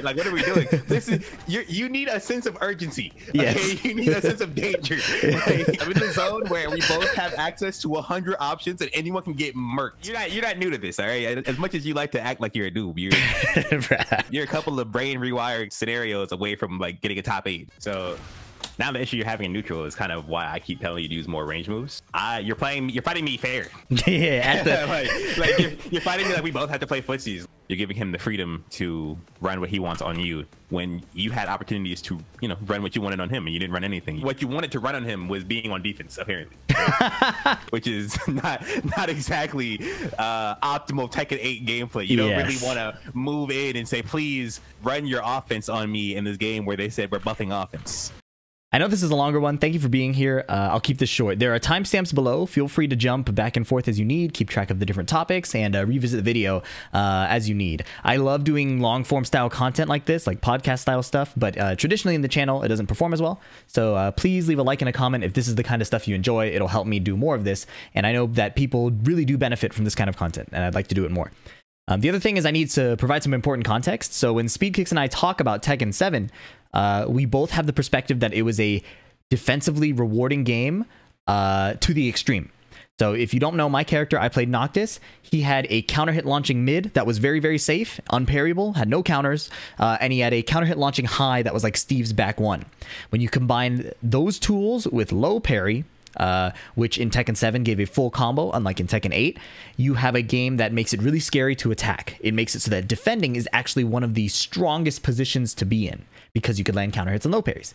Like, what are we doing? This is you need a sense of urgency. Okay? Yes. You need a sense of danger. Like, I'm in the zone where we both have access to 100 options and anyone can get murked. You're not new to this, all right? As much as you like to act like you're a noob, you're a couple of brain rewired scenarios away from like getting a top 8. So now the issue you're having in neutral is kind of why I keep telling you to use more range moves. You're fighting me fair. Yeah, you're fighting me like we both have to play footsies. You're giving him the freedom to run what he wants on you when you had opportunities to, run what you wanted on him and you didn't run anything. What you wanted to run on him was being on defense, apparently, right? Which is not exactly optimal Tekken 8 gameplay. You don't really want to move in and say, please run your offense on me in this game where they said we're buffing offense. I know this is a longer one. Thank you for being here. I'll keep this short. There are timestamps below. Feel free to jump back and forth as you need. Keep track of the different topics and revisit the video as you need. I love doing long form style content like this, like podcast style stuff, but traditionally in the channel, it doesn't perform as well. So please leave a like and a comment if this is the kind of stuff you enjoy. It'll help me do more of this. And I know that people really do benefit from this kind of content, and I'd like to do it more. The other thing is I need to provide some important context. So when Speedkicks and I talk about Tekken 7, we both have the perspective that it was a defensively rewarding game to the extreme. So if you don't know my character, I played Noctis. He had a counter hit launching mid that was very, very safe, unparryable, had no counters, and he had a counter hit launching high that was like Steve's back one. When you combine those tools with low parry, which in Tekken 7 gave a full combo, unlike in Tekken 8, you have a game that makes it really scary to attack. It makes it so that defending is actually one of the strongest positions to be in, because you could land counter hits and low parries.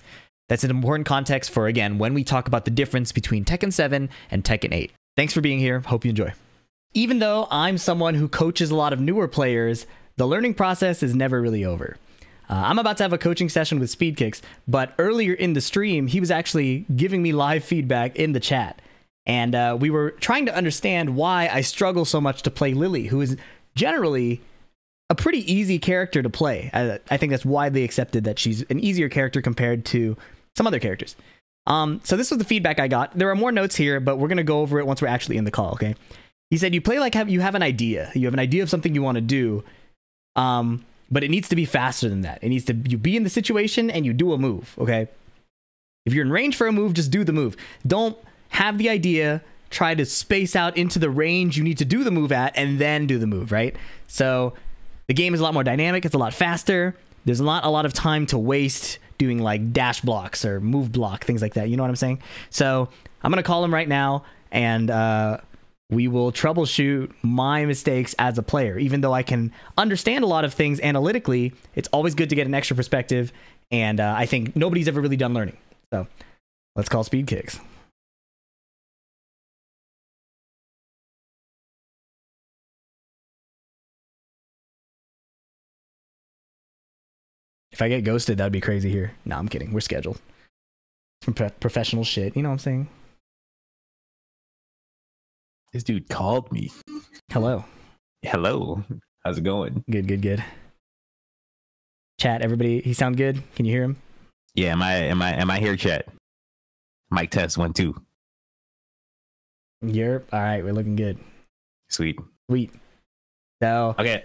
That's an important context for, again, when we talk about the difference between Tekken 7 and Tekken 8. Thanks for being here. Hope you enjoy. Even though I'm someone who coaches a lot of newer players, the learning process is never really over. I'm about to have a coaching session with Speedkicks, but earlier in the stream, he was actually giving me live feedback in the chat. And we were trying to understand why I struggle so much to play Lily, who is generally a pretty easy character to play. I think that's widely accepted that she's an easier character compared to some other characters. So this was the feedback I got. There are more notes here, but we're going to go over it once we're actually in the call, okay? He said, you play like you have an idea. You have an idea of something you want to do. But it needs to be faster than that. It needs to you be in the situation and you do a move, okay? If you're in range for a move, just do the move. Don't have the idea, try to space out into the range you need to do the move at, and then do the move, right? So the game is a lot more dynamic. It's a lot faster. There's not a lot of time to waste doing like dash blocks or move block, things like that. You know what I'm saying? So I'm going to call him right now, and we will troubleshoot my mistakes as a player. Even though I can understand a lot of things analytically, it's always good to get an extra perspective, and I think nobody's ever really done learning. So let's call Speedkicks. If I get ghosted, that'd be crazy here. No, I'm kidding. We're scheduled. Some professional shit. You know what I'm saying? This dude called me. Hello. Hello. How's it going? Good, good, good. Chat, everybody, he sound good? Can you hear him? Yeah, am I here, chat? Mic test 1 2. You're all right. We're looking good. Sweet. Sweet. So okay.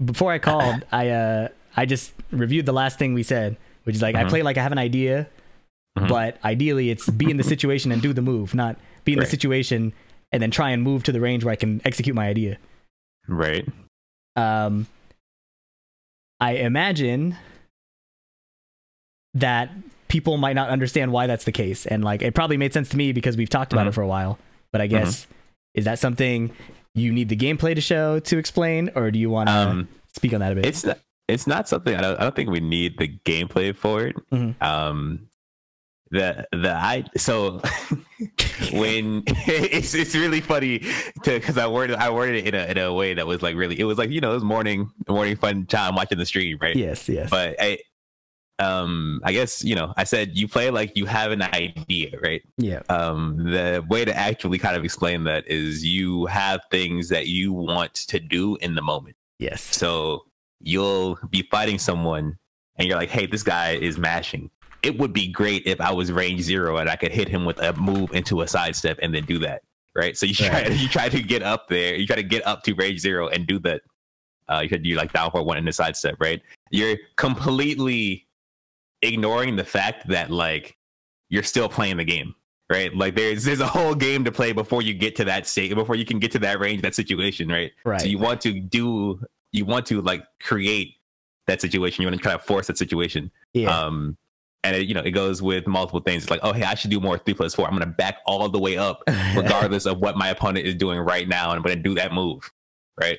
Before I called, I just reviewed the last thing we said, which is like I play like I have an idea, but ideally it's be in the situation and do the move, not be in the situation and then try and move to the range where I can execute my idea. Right. I imagine that people might not understand why that's the case, and like it probably made sense to me because we've talked about it for a while. But I guess is that something you need the gameplay to show to explain, or do you want to speak on that a bit? It's not something I don't think we need the gameplay for it. So when it's really funny because I worded it in a way that was like really, it was like, it was morning fun time watching the stream, right? Yes. But I guess I said you play like you have an idea, right? Yeah. The way to actually kind of explain that is you have things that you want to do in the moment. Yes. So you'll be fighting someone and you're like, hey, this guy is mashing. It would be great if I was range 0 and I could hit him with a move into a sidestep and then do that, right? So you try to get up there, you try to get up to range 0 and do that. You could do like down for 1 in the sidestep, right? you're completely ignoring the fact that like you're still playing the game, right? Like there's a whole game to play before you get to that state, before you can get to that range, that situation, right? Right. So you want to like create that situation. You want to try to force that situation. Yeah. And it goes with multiple things. It's like, oh, hey, I should do more 3+4. I'm going to back all the way up, regardless of what my opponent is doing right now, and I'm going to do that move, right?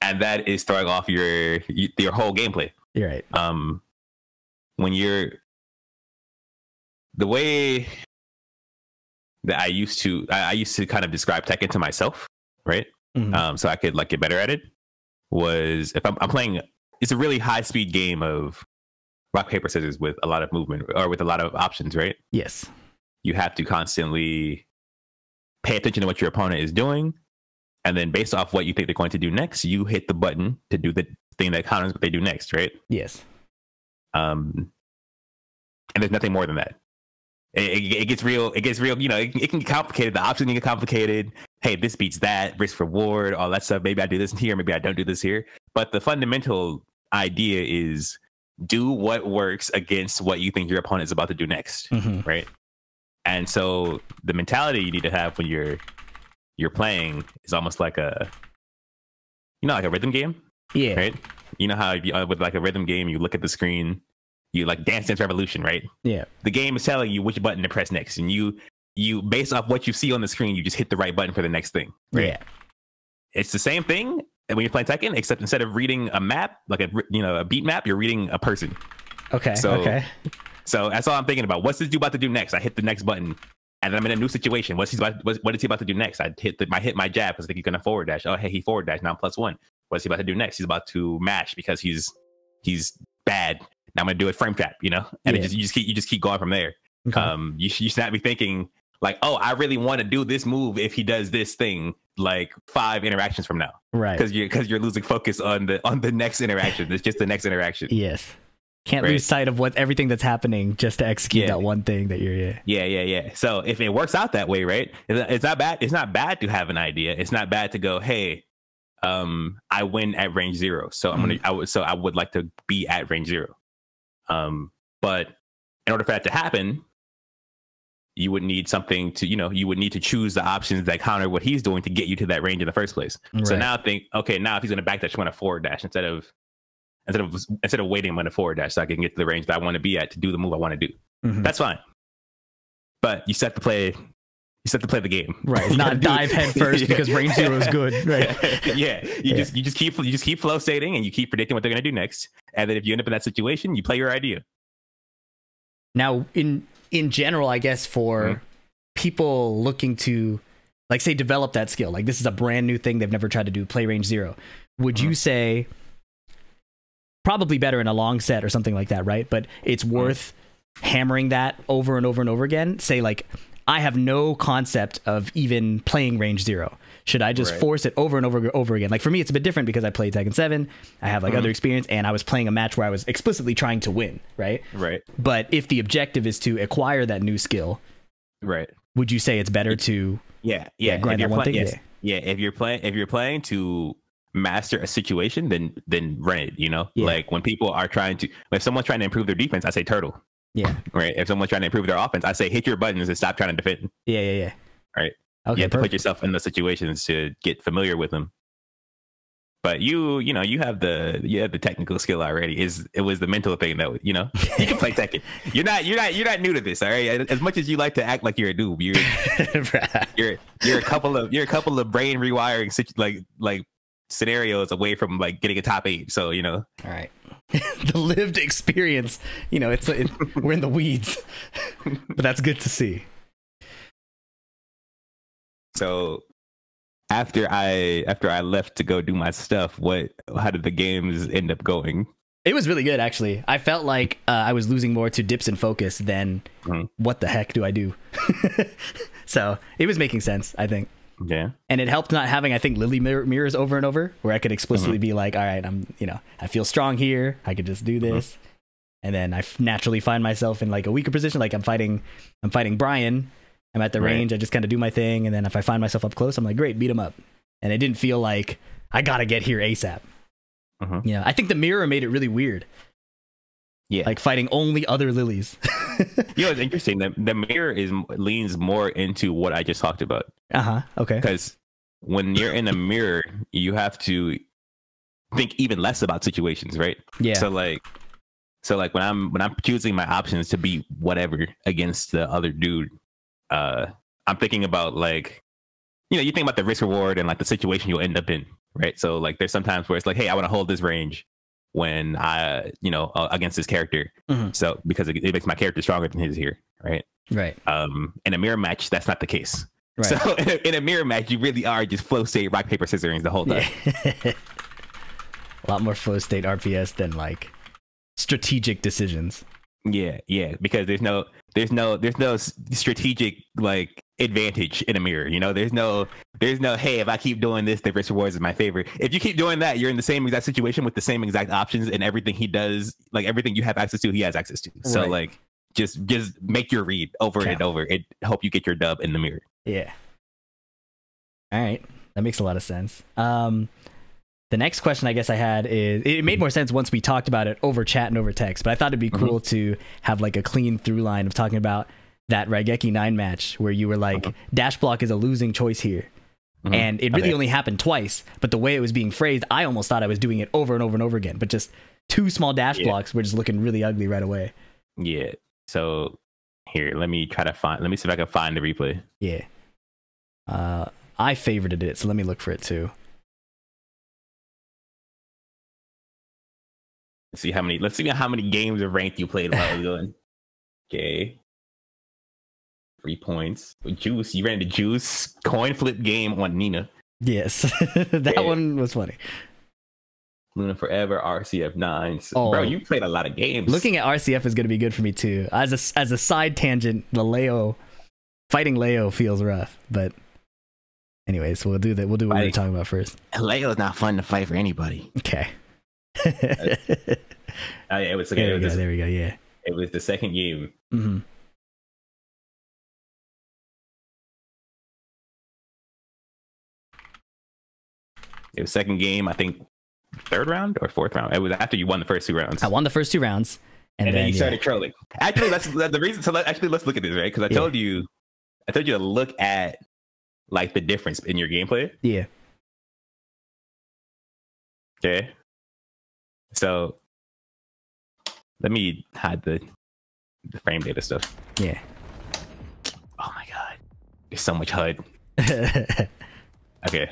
And that is throwing off your whole gameplay. You're right. When you're the way that I used to kind of describe Tekken to myself, right? Mm-hmm. So I could like get better at it. Was if I'm playing, it's a really high speed game of rock, paper, scissors with a lot of movement or with a lot of options, right? Yes. You have to constantly pay attention to what your opponent is doing. And then based off what you think they're going to do next, you hit the button to do the thing that counters what they do next, right? Yes. And there's nothing more than that. It gets real. It gets real. It can get complicated. The options can get complicated. Hey, this beats that. Risk reward, all that stuff. Maybe I do this here. Maybe I don't do this here. But the fundamental idea is do what works against what you think your opponent is about to do next, right? And so the mentality you need to have when you're playing is almost like a rhythm game. Yeah. Right. You know how with like a rhythm game, you look at the screen, you like Dance Dance Revolution, right? Yeah. The game is telling you which button to press next, and you based off what you see on the screen, you just hit the right button for the next thing. Right? Yeah. It's the same thing when you're playing Tekken, except instead of reading a map, like a beat map, you're reading a person. Okay. So that's all I'm thinking about. What's this dude about to do next? I hit the next button. And then I'm in a new situation. What is he about to do next? I hit my jab because I think he's gonna forward dash. Oh, hey, he forward dash. Now I'm +1. What is he about to do next? He's about to mash because he's bad. Now I'm gonna do a frame trap, and you just keep going from there. Okay. You should not be thinking like, oh, I really want to do this move if he does this thing like 5 interactions from now, right? Because you're losing focus on the next interaction. It's just the next interaction. Yes. Can't lose sight of everything that's happening just to execute that one thing that you're Yeah. So if it works out that way, right? It's not bad. It's not bad to have an idea. It's not bad to go, hey, I win at range 0. So I would like to be at range 0. But in order for that to happen, you would need something to, you would need to choose the options that counter what he's doing to get you to that range in the first place. Right. So now think, okay, now if he's going to backdash, you want to forward dash instead of waiting, I'm going to forward dash so I can get to the range that I want to be at to do the move I want to do. That's fine. But you set to play the game. Right. It's not dive head first because range 0 is good. Right. Yeah. You just keep flow stating and you keep predicting what they're going to do next. And then if you end up in that situation, you play your idea. Now, in general, I guess for people looking to, like, say, develop that skill, like this is a brand new thing they've never tried to do, play range 0. Would you say probably better in a long set or something like that, right? But it's worth hammering that over and over and over again. Say, like, I have no concept of even playing range 0. Should I just force it over and over again? Like, for me, it's a bit different because I played Tekken 7. I have like other experience, and I was playing a match where I was explicitly trying to win, right? Right. But if the objective is to acquire that new skill, right? Would you say it's better to grind that one thing? If you're playing to master a situation, then run it. Like when people are if someone's trying to improve their defense, I say turtle. Yeah. Right. If someone's trying to improve their offense, I say hit your buttons and stop trying to defend. Yeah. Right. Okay. You have to put yourself in those situations to get familiar with them. But you have the technical skill already. It was the mental thing that you can play Tekken. You're not new to this, all right? As much as you like to act like you're a noob, you're a couple of brain rewiring like scenarios away from like getting a top 8. So all right. The lived experience, we're in the weeds, but that's good to see. So after I left to go do my stuff, how did the games end up going? It was really good, actually. I felt like I was losing more to dips and focus than what the heck do I do? So it was making sense, I think. Yeah. And it helped not having, I think, Lily mirrors over and over, where I could explicitly be like, all right, I feel strong here. I could just do this. And then I naturally find myself in like a weaker position. Like I'm fighting Brian. I'm at the range. I just kind of do my thing. And then if I find myself up close, I'm like, great, beat him up. And it didn't feel like I got to get here ASAP. I think the mirror made it really weird Yeah. like fighting only other lilies. You know, it's interesting. The mirror leans more into what I just talked about. Okay. Because when you're in a mirror, you have to think even less about situations, right? Yeah. So like when I'm choosing my options to be whatever against the other dude, I'm thinking about like, you know, you think about the risk reward and like the situation you'll end up in, right? So like there's sometimes where it's like, hey, I want to hold this range when I, you know, against this character. So because it makes my character stronger than his here, right? Right. In a mirror match, that's not the case. Right. So in a mirror match, you really are just flow state, rock, paper, scissors the whole time. Yeah. A lot more flow state RPS than like strategic decisions. Yeah, because there's no strategic like advantage in a mirror. You know, there's no hey, if I keep doing this, the risk rewards is my favor. If you keep doing that, you're in the same exact situation with the same exact options, and everything he does, like everything you have access to, he has access to. So like just make your read over and over. It help you get your dub in the mirror. Yeah. All right, that makes a lot of sense. The next question I guess I had is, it made more sense once we talked about it over chat and over text, but I thought it'd be cool to have like a clean through line of talking about that Raigeki 9 match where you were like, dash block is a losing choice here. And it really only happened twice, but the way it was being phrased, I almost thought I was doing it over and over and over again, but just 2 small dash blocks were just looking really ugly right away. Yeah. So here, let me see if I can find the replay. Yeah. I favorited it, so let me look for it too. Let's see how many games of ranked you played while I was going. Okay. 3 points. With Juice, you ran the Juice coin flip game on Nina. Yes. That one was funny. Luna Forever, RCF 9. So, bro, you played a lot of games. Looking at RCF is going to be good for me too. As a side tangent, fighting Leo feels rough, but anyways, we'll do what we're talking about first. Leo's not fun to fight for anybody. Okay. It was there we go. Yeah, it was the second game. It was second game, I think 3rd round or 4th round. It was after you won the first 2 rounds. I won the first 2 rounds, and then you started trolling. Actually, that's the reason. So let's look at this, right? Because I told you to look at like the difference in your gameplay. Yeah. Okay. So let me hide the frame data stuff. Yeah. Oh my god. There's so much HUD. Okay.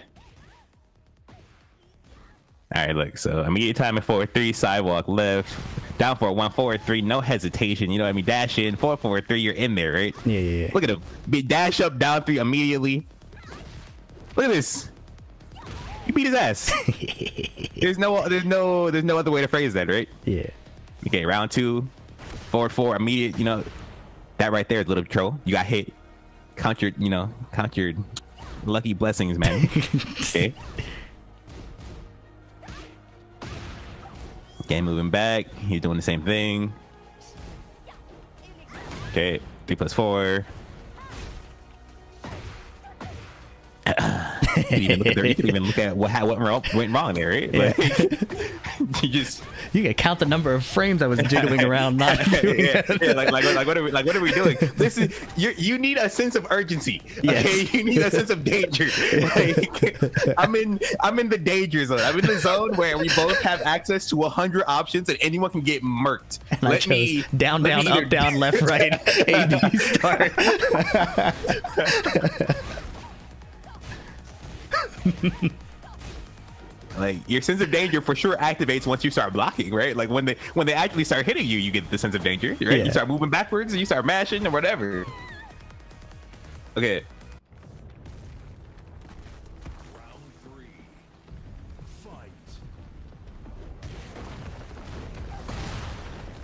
Alright, look. So immediate timing forward 3, sidewalk left, down for 1, forward 3, no hesitation. You know what I mean? Dash in, 4, forward 3, you're in there, right? Yeah. Look at him. Dash up, down 3 immediately. Look at this. You beat his ass. There's no other way to phrase that, right? Yeah. Okay, round 2, forward 4, immediate. You know, that right there is a little troll. You got hit. Count your lucky blessings, man. Okay. Okay, moving back. He's doing the same thing. Okay, 3 + 4. You can even look at what went wrong there, right? Yeah. Like, you can count the number of frames I was jiggling around, not doing like what are we doing? Listen, you need a sense of urgency. Okay, you need a sense of danger. Like, I'm in the danger zone. I'm in the zone where we both have access to 100 options and anyone can get murked. And I chose down, up, down, left, right, A, B, start. Like, your sense of danger for sure activates once you start blocking, right? Like when they actually start hitting you, you get the sense of danger, right? Yeah. You start moving backwards and you start mashing or whatever. Okay. Round 3. Fight.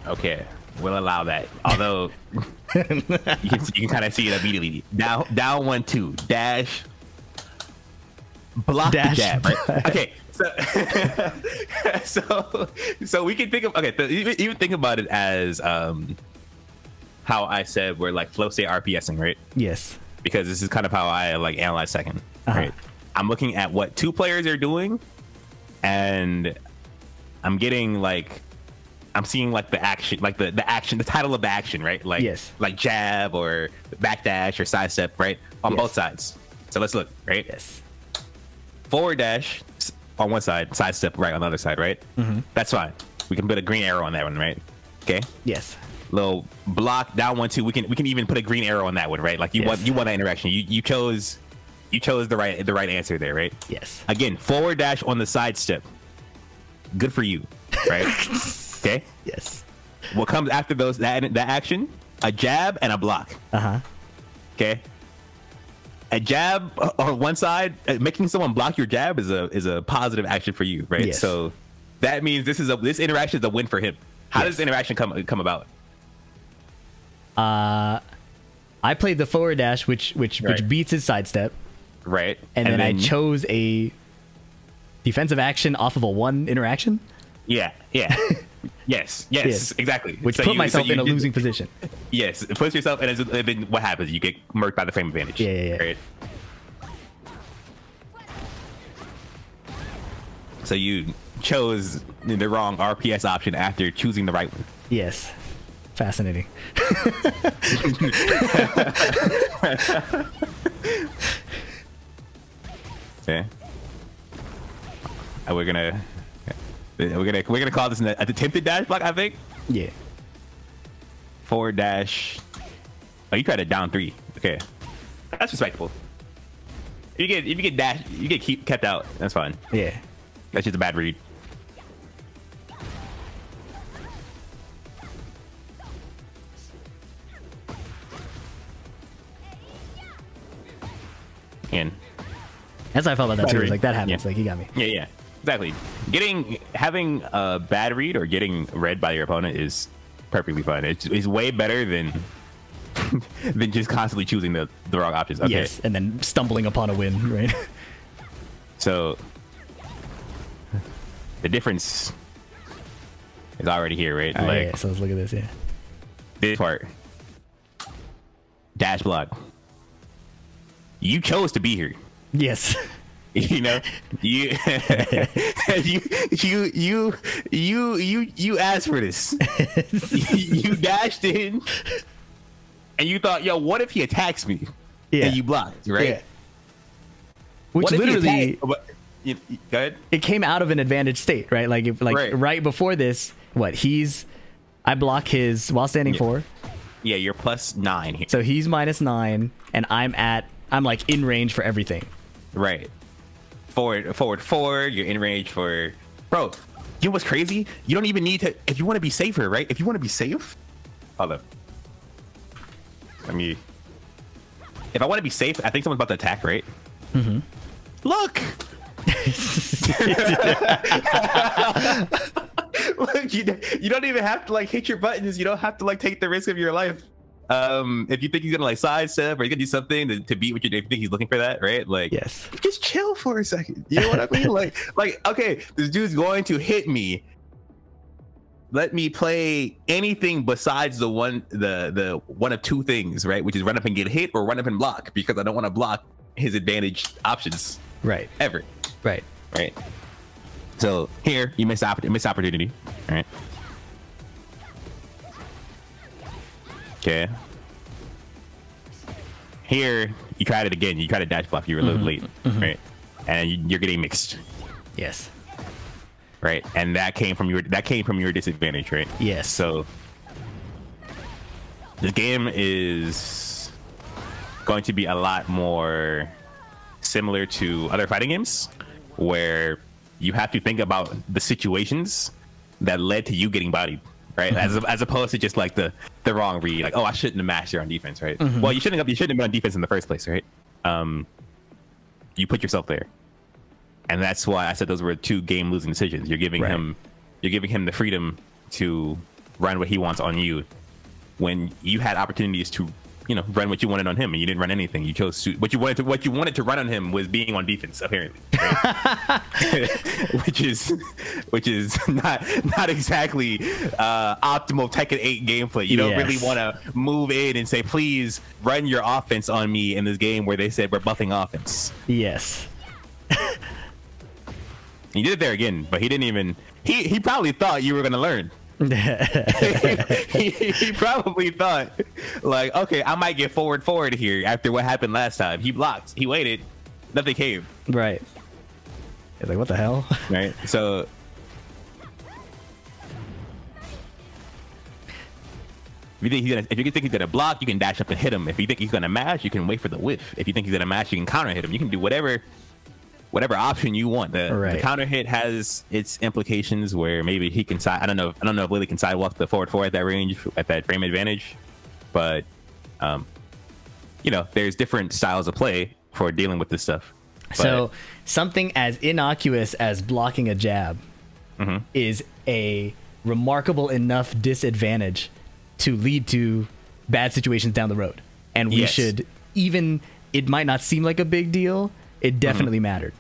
Okay, we'll allow that. Although you can kind of see it immediately. Down 1, 2, dash, block Dash, the jab, right? Okay, so we can think of even think about it as how I said we're like flow state RPSing, right? Yes. Because this is kind of how I like analyze Tekken, right? I'm looking at what 2 players are doing, and I'm getting like I'm seeing like the action, like the action, the title of the action, right? Like Yes. like jab or backdash or sidestep, right? On Yes. both sides. So let's look, right? Yes. Forward dash on one side, sidestep right on the other side, right? That's fine. We can put a green arrow on that one, right? Okay. Yes. Little block down 1 2. We can even put a green arrow on that one, right? Like you Yes. want that interaction. You chose the right answer there, right? Yes. Again, forward dash on the sidestep. Good for you, right? Okay. Yes. What comes after that action? A jab and a block. Okay. A jab on one side, making someone block your jab is a positive action for you, right? Yes. So that means this interaction is a win for him. How does the interaction come about? I played the forward dash, which Right. beats his sidestep, Right. and then I chose a defensive action off of a 1 interaction, Yeah. Yes, Yes. exactly. which So put you- myself so in a you- losing position. Yes, it puts yourself, and then what happens? You get murked by the frame advantage. Yeah. Right? So you chose the wrong RPS option after choosing the right one. Yes. Fascinating. Yeah. And we're gonna call this an attempted dash block, I think. Yeah. Forward dash. Oh, you tried it down 3. Okay, that's respectable. If you get dash, you get kept out. That's fine. Yeah. That's just a bad read. And That's how I felt about that too. Battery. Like that happens. Yeah. Like he got me. yeah, exactly. Having a bad read or getting read by your opponent is perfectly fine. It's way better than than just constantly choosing the wrong options. Okay. Yes. And then stumbling upon a win, right? So the difference is already here, right? Like yeah. So let's look at this. Yeah. this part, dash block. You chose to be here. Yes. You know, you you asked for this. You dashed in, and you thought, yo, what if he attacks me? Yeah. And you blocked, right? Yeah. Which What if he literally attacked- go ahead. it came out of an advantage state, right? Like if right before this, I block his while standing 4. Yeah, you're +9 here. So he's -9 and I'm like in range for everything. Right. Forward. You're in range for, bro. You know what's crazy? You don't even need to. If you want to be safer, right? If you want to be safe, hold up. If I want to be safe, I think someone's about to attack, right? Look. Look, you don't even have to like hit your buttons. You don't have to like take the risk of your life. If you think he's gonna like sidestep or he's gonna do something to beat what you think he's looking for that, right? Like, Yes. just chill for a second. You know what I mean? like, okay, this dude's going to hit me. Let me play anything besides the one of 2 things, right? Which is run up and get hit or run up and block, because I don't want to block his advantage options Right. ever. Right. Right. So here you miss opportunity. All right. Okay. Here you tried it again. You tried to dash block. You were a little late, right? And you're getting mixed, Yes. right? And that came from your disadvantage, right? Yes. So this game is going to be a lot more similar to other fighting games, where you have to think about the situations that led to you getting bodied, right? As opposed to just like the wrong read, like, oh, I shouldn't have mashed here on defense, right? Well, you shouldn't have been on defense in the first place, right? You put yourself there, and that's why I said those were 2 game losing decisions. You're giving him the freedom to run what he wants on you, when you had opportunities to, run what you wanted on him, and you didn't run anything. You chose to, what you wanted to run on him was being on defense, apparently, right? which is not exactly optimal Tekken 8 gameplay. You don't really want to move in and say, please run your offense on me in this game where they said we're buffing offense. Yes. He did it there again, but he didn't even. He probably thought you were gonna learn. He probably thought, like, okay, I might get forward here after what happened last time. He blocked, he waited, nothing came. Right. It's like, what the hell? Right. So if you think he's gonna block, you can dash up and hit him. If you think he's gonna mash, you can wait for the whiff. If you think he's gonna mash, you can counter hit him. You can do whatever option you want. The counter hit has its implications where maybe he can side. I don't know if Lily can sidewalk the forward 4 at that range, at that frame advantage, but you know, there's different styles of play for dealing with this stuff. So something as innocuous as blocking a jab is a remarkable enough disadvantage to lead to bad situations down the road. And we should, even, it might not seem like a big deal, it definitely mattered.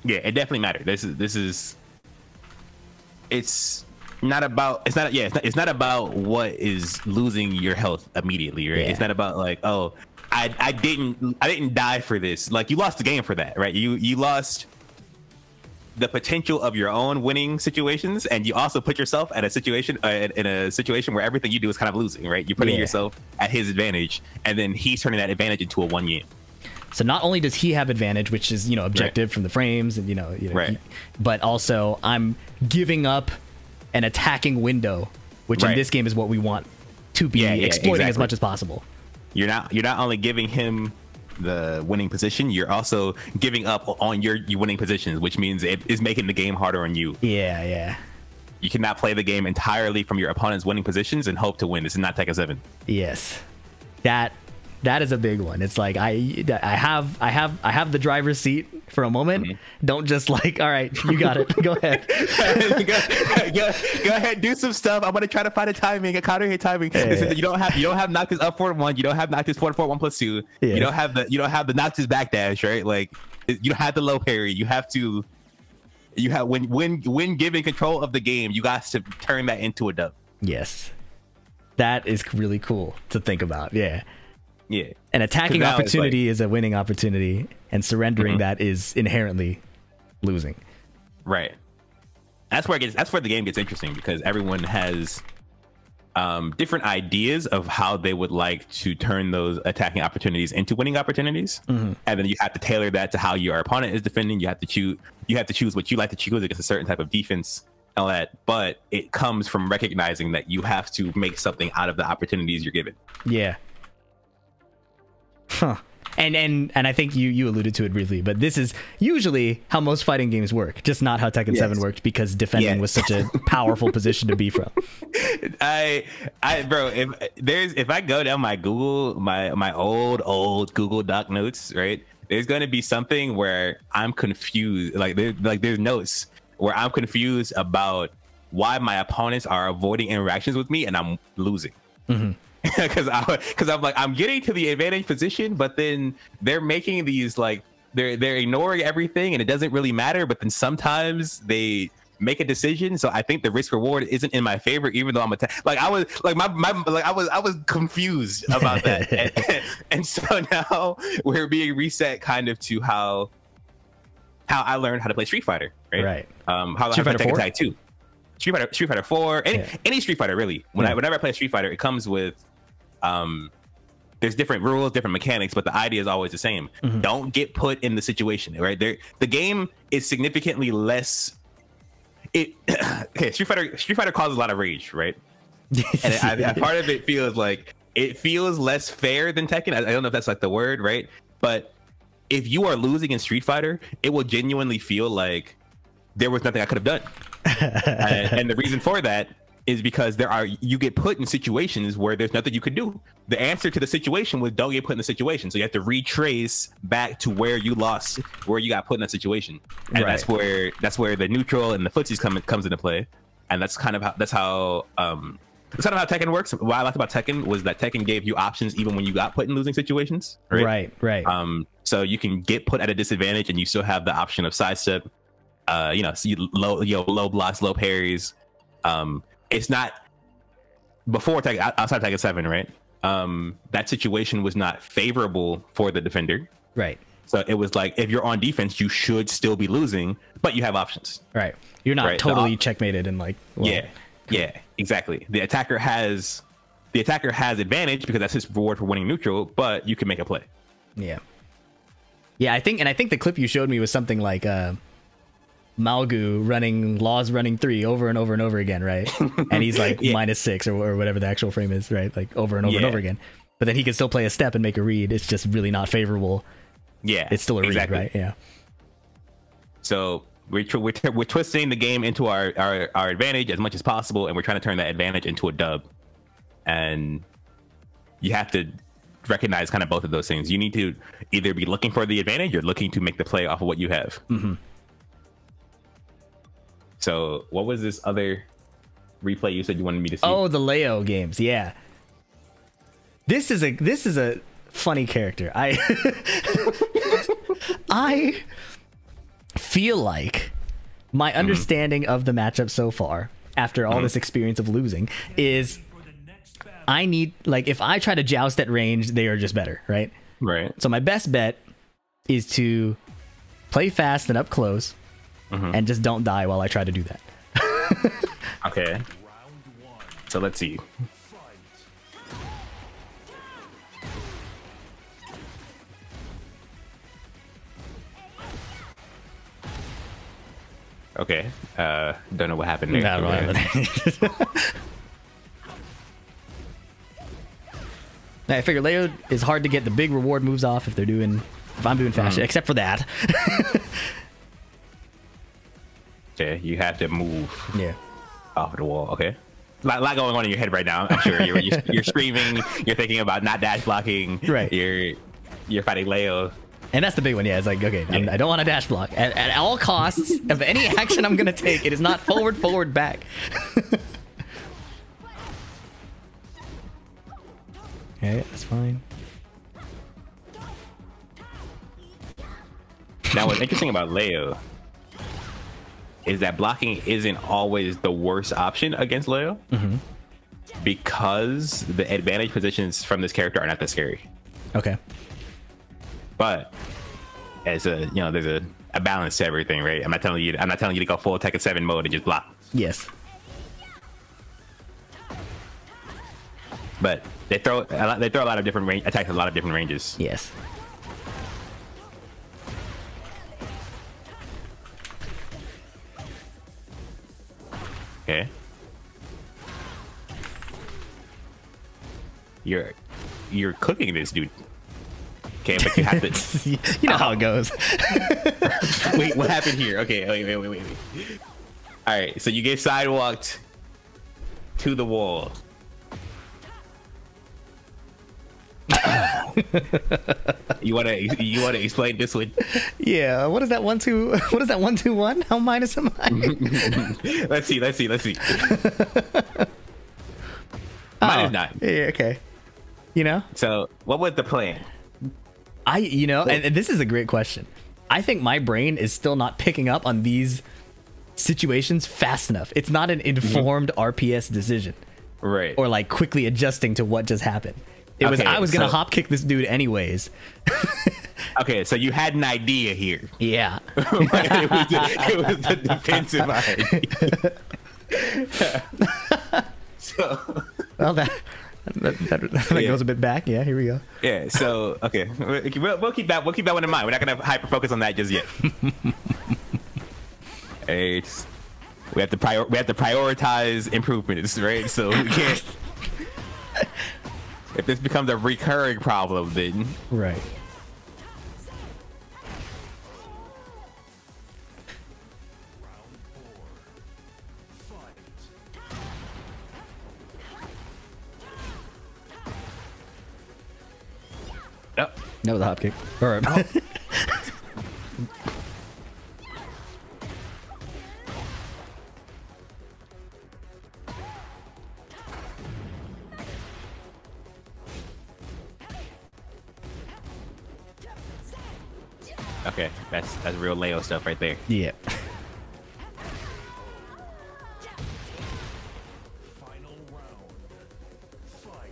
Yeah, it definitely mattered. It's not about what is losing your health immediately, right? It's not about like, oh, I didn't die for this. Like, you lost the game for that, right? You lost the potential of your own winning situations, and you also put yourself at a situation in a situation where everything you do is kind of losing, right? You're putting yourself at his advantage, and then he's turning that advantage into a 1 game. So not only does he have advantage, which is, you know, objective from the frames, and but also I'm giving up an attacking window, which in this game is what we want to be exploiting as much as possible. You're not only giving him the winning position, you're also giving up on your winning positions, which means it is making the game harder on you. Yeah. You cannot play the game entirely from your opponent's winning positions and hope to win. This is not Tekken 7. Yes, that is a big one. It's like I have the driver's seat for a moment. Don't just like, all right, you got it. Go ahead. go ahead, do some stuff. I'm gonna try to find a timing, a counter hit timing. You don't have Noctis up forward 1. You don't have Noctis forward 1+2. You don't have the Noctis backdash, right? Like, you don't have the low parry. You have when given control of the game, you got to turn that into a dub. Yes, that is really cool to think about. Yeah. An attacking opportunity is a winning opportunity, and surrendering that is inherently losing. Right. That's where the game gets interesting, because everyone has different ideas of how they would like to turn those attacking opportunities into winning opportunities, and then you have to tailor that to how your opponent is defending. You have to choose what you like to choose against a certain type of defense, all that. But it comes from recognizing that you have to make something out of the opportunities you're given. Yeah. Huh. And I think you alluded to it briefly, but this is usually how most fighting games work, just not how Tekken 7 worked, because defending was such a powerful position to be from. Bro, if I go down my Google, my old Google Doc notes, right, there's going to be something where I'm confused. There's notes where I'm confused about why my opponents are avoiding interactions with me and I'm losing. Because I'm like, I'm getting to the advantage position, but then they're making these, like, they're ignoring everything and it doesn't really matter, but then sometimes they make a decision, so I think the risk reward isn't in my favor, even though I'm I was confused about that. and so now we're being reset kind of to how I learned how to play Street Fighter, right? How I play Tekken Tag 2, Street Fighter 4, any Street Fighter really. Whenever I play Street Fighter, it comes with there's different rules, different mechanics, but the idea is always the same. Don't get put in the situation, right? The game is significantly less. Street Fighter causes a lot of rage, right? And part of it feels like it feels less fair than Tekken. I don't know if that's like the word, right? But if you are losing in Street Fighter, it will genuinely feel like there was nothing I could have done. And the reason for that is because you get put in situations where there's nothing you could do. The answer to the situation was don't get put in the situation. So you have to retrace back to where you lost, where you got put in that situation. And that's where the neutral and the footsies comes into play. And that's kind of how Tekken works. What I liked about Tekken was that Tekken gave you options even when you got put in losing situations. Right. So you can get put at a disadvantage and you still have the option of sidestep, low blocks, low parries. It's not before outside Tekken 7, right? That situation was not favorable for the defender. Right. So it was like, if you're on defense, you should still be losing, but you have options. Right. You're not totally checkmated and like, well, Yeah, exactly. The attacker has advantage because that's his reward for winning neutral, but you can make a play. Yeah. Yeah, I think the clip you showed me was something like Malgu running Laws running 3 over and over and over again, right? And he's like -6 or whatever the actual frame is, right? Like over and over and over again. But then he can still play a step and make a read. It's just really not favorable. Yeah, it's still a read, right? Yeah. So we're twisting the game into our advantage as much as possible, and we're trying to turn that advantage into a dub. And you have to recognize kind of both of those things. You need to either be looking for the advantage or looking to make the play off of what you have. Mm-hmm. So what was this other replay you said you wanted me to see? Oh, the Leo games. Yeah. This is a funny character. I feel like my understanding of the matchup so far, after all this experience of losing, is I need, like, if I try to joust at range, they are just better, right? Right. So my best bet is to play fast and up close, and just don't die while I try to do that. Okay. So let's see. Okay. Don't know what happened there. I figure Leo is hard to get the big reward moves off if I'm doing fast, except for that. Okay, you have to move. Yeah. Off of the wall. Okay. A lot going on in your head right now. I'm sure you're screaming. You're thinking about not dash blocking. Right. You're fighting Leo. And that's the big one. Yeah, it's like, okay, I don't want to dash block at all costs. Of any action I'm gonna take, it is not forward, back. Okay, that's fine. Now, what's interesting about Leo is that blocking isn't always the worst option against Leo, because the advantage positions from this character are not that scary. Okay. But as there's a balance to everything, right? I'm not telling you to go full Tekken 7 mode and just block. Yes. But they throw a lot of different attacks, a lot of different ranges. Yes. Okay. You're cooking this dude. Okay, but you have to. You know how it goes. Wait, what happened here? Okay, wait. All right, so you get sidewalked to the wall. You wanna explain this one? Yeah. What is that 1-2? What is that 1-2-1? How minus am I? Let's see. -9. Yeah. Okay. You know. So what was the plan? And this is a great question. I think my brain is still not picking up on these situations fast enough. It's not an informed RPS decision, right? Or like quickly adjusting to what just happened. I was gonna hop kick this dude anyways. Okay, so you had an idea here. Yeah. it was a defensive idea. So, well, that goes a bit back. Yeah, here we go. Yeah. So okay, we'll keep that one in mind. We're not gonna hyper focus on that just yet. We have to prioritize improvements, right? So we can't. If this becomes a recurring problem, then right. Yep. That was a hop kick. All right. Okay, that's real Leo stuff right there. Yeah. Final round. Fight.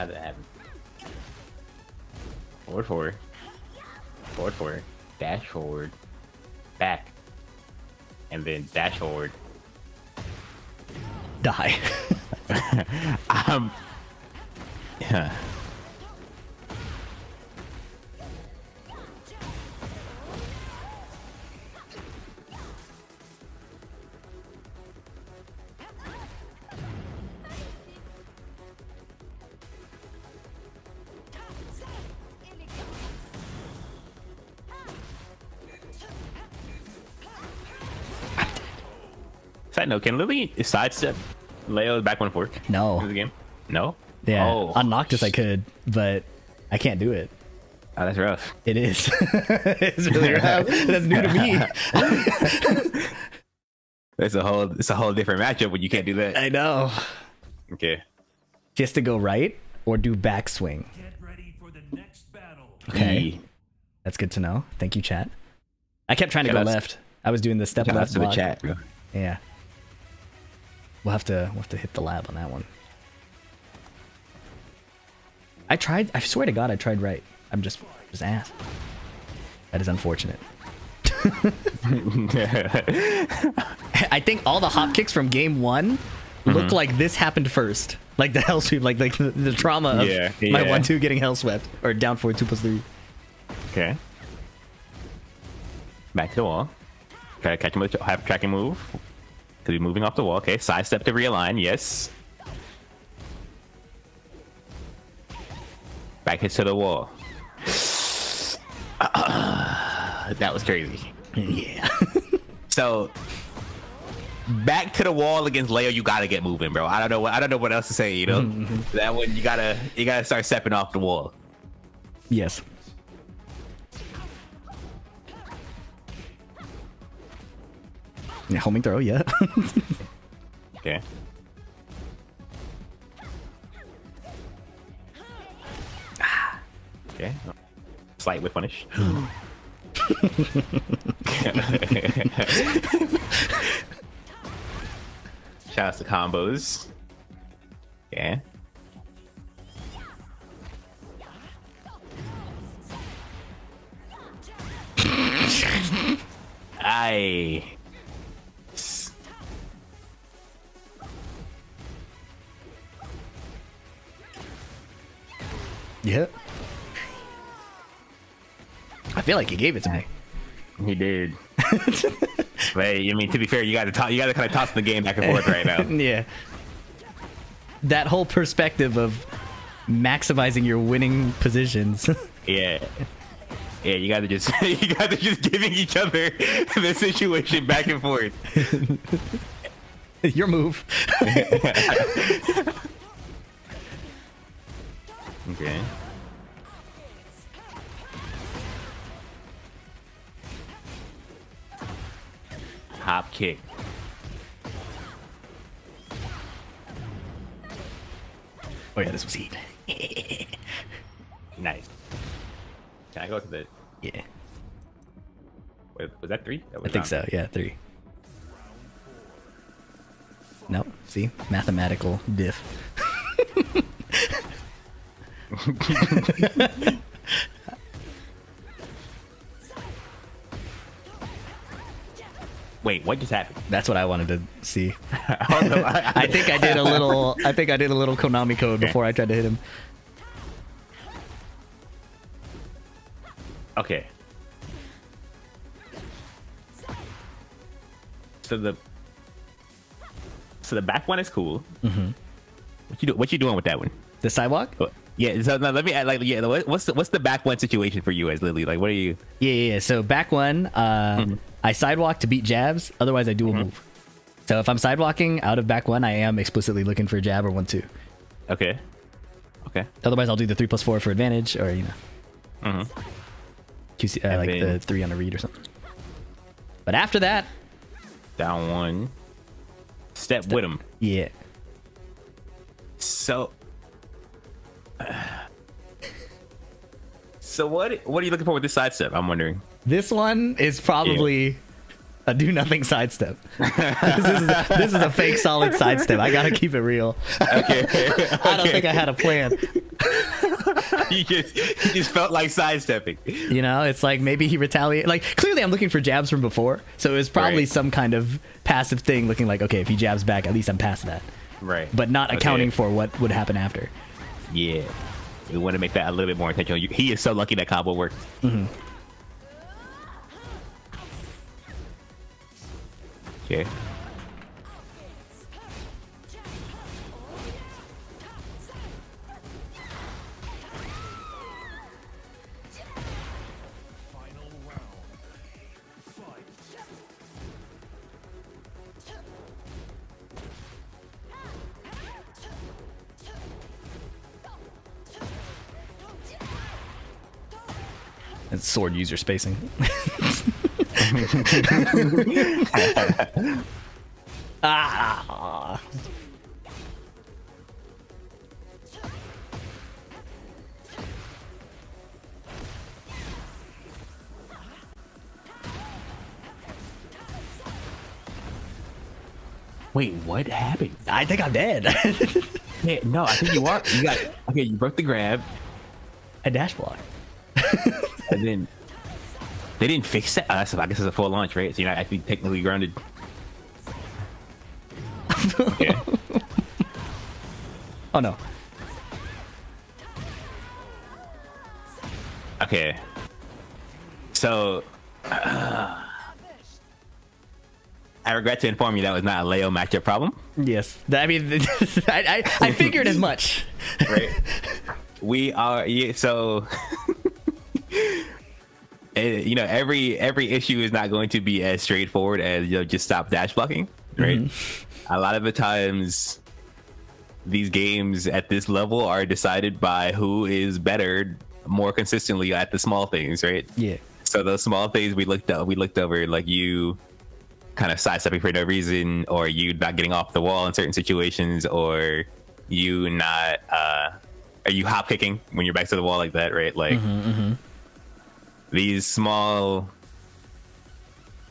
How did that happen? Forward, forward. Forward, forward. Dash forward. Back. And then dash forward. Die. Yeah. Side note, can Lily sidestep Leo's back 1-4? No. In the game? No? Yeah. Oh. On Noctis I could, but I can't do it. Oh, that's rough. It is. It's really rough. That's new to me. It's a whole different matchup when you can't do that. I know. Okay. Just to go right or do backswing. Get ready for the next battle. Okay. That's good to know. Thank you, chat. I kept trying to go left. I was doing the step Shout out left to the block. chat, bro. Yeah. We'll have to hit the lab on that one. I swear to God I tried right. I'm just ass. That is unfortunate. I think all the hop kicks from game 1 look like this happened first. Like the hell sweep, like the trauma of my 1-2 getting hell swept. Or down forward 2+3. Okay. Back to the wall. Try to catch him with have a tracking move. Could be moving off the wall. Okay, sidestep to realign. Yes. Back hits to the wall. That was crazy. Yeah. So back to the wall against Leo, you gotta get moving, bro. I don't know what else to say. You know, that one you gotta start stepping off the wall. Yes. Yeah, homing throw, yeah. Okay. Okay. Slight whip punish. Shout out to combos. Yeah. Aye. Yeah. I feel like he gave it to me. He did. But I mean, to be fair, you got to kind of toss the game back and forth right now. Yeah. That whole perspective of maximizing your winning positions. Yeah. Yeah, you gotta just giving each other the situation back and forth. Your move. Okay. Hop kick. Oh yeah, this was heat. Nice. Can I go to the? Yeah. Wait, was that 3? That I was think so. Yeah, 3. Nope. See, mathematical diff. Wait, what just happened? That's what I wanted to see. Oh, I think I did a little. I think I did a little Konami code before I tried to hit him. Okay. So the back one is cool. Mm-hmm. What you doing with that one? The sidewalk? Yeah. So now let me add, like, yeah. What's the back one situation for you as Lily? Like, what are you? Yeah. So back one, I sidewalk to beat jabs. Otherwise, I do a move. So if I'm sidewalking out of back one, I am explicitly looking for a jab or 1-2. Okay. Okay. Otherwise, I'll do the 3+4 for advantage, or you know, QC, like then the 3 on a read or something. But after that, down one. Step with him. Yeah. So. So what are you looking for with this sidestep? I'm wondering. This one is probably a do nothing sidestep. This is a fake solid sidestep. I gotta keep it real. Okay. I don't think I had a plan. he just felt like sidestepping. You know, it's like maybe he retaliated. Like, clearly I'm looking for jabs from before, so it was probably some kind of passive thing looking like, okay, if he jabs back, at least I'm past that. Right. But not accounting for what would happen after. Yeah. We want to make that a little bit more intentional. He is so lucky that combo worked. Mm-hmm. Okay. And sword user spacing. Ah. Wait, what happened? I think I'm dead. Yeah, no, I think you are. You got okay. You broke the grab. A dash block. And then they didn't fix that. So I guess it's a full launch, right? So you're not actually technically grounded. Yeah. Oh no. Okay. So I regret to inform you that was not a Leo matchup problem. Yes. I mean, I figured as much. Right. We are. Yeah. So. You know, every issue is not going to be as straightforward as, you know, just stop dash blocking, right? A lot of the times these games at this level are decided by who is better more consistently at the small things, right? Yeah. So those small things we looked over, like you kind of sidestepping for no reason, or you not getting off the wall in certain situations, or you not are you hop kicking when you're back to the wall like that, right? Like these small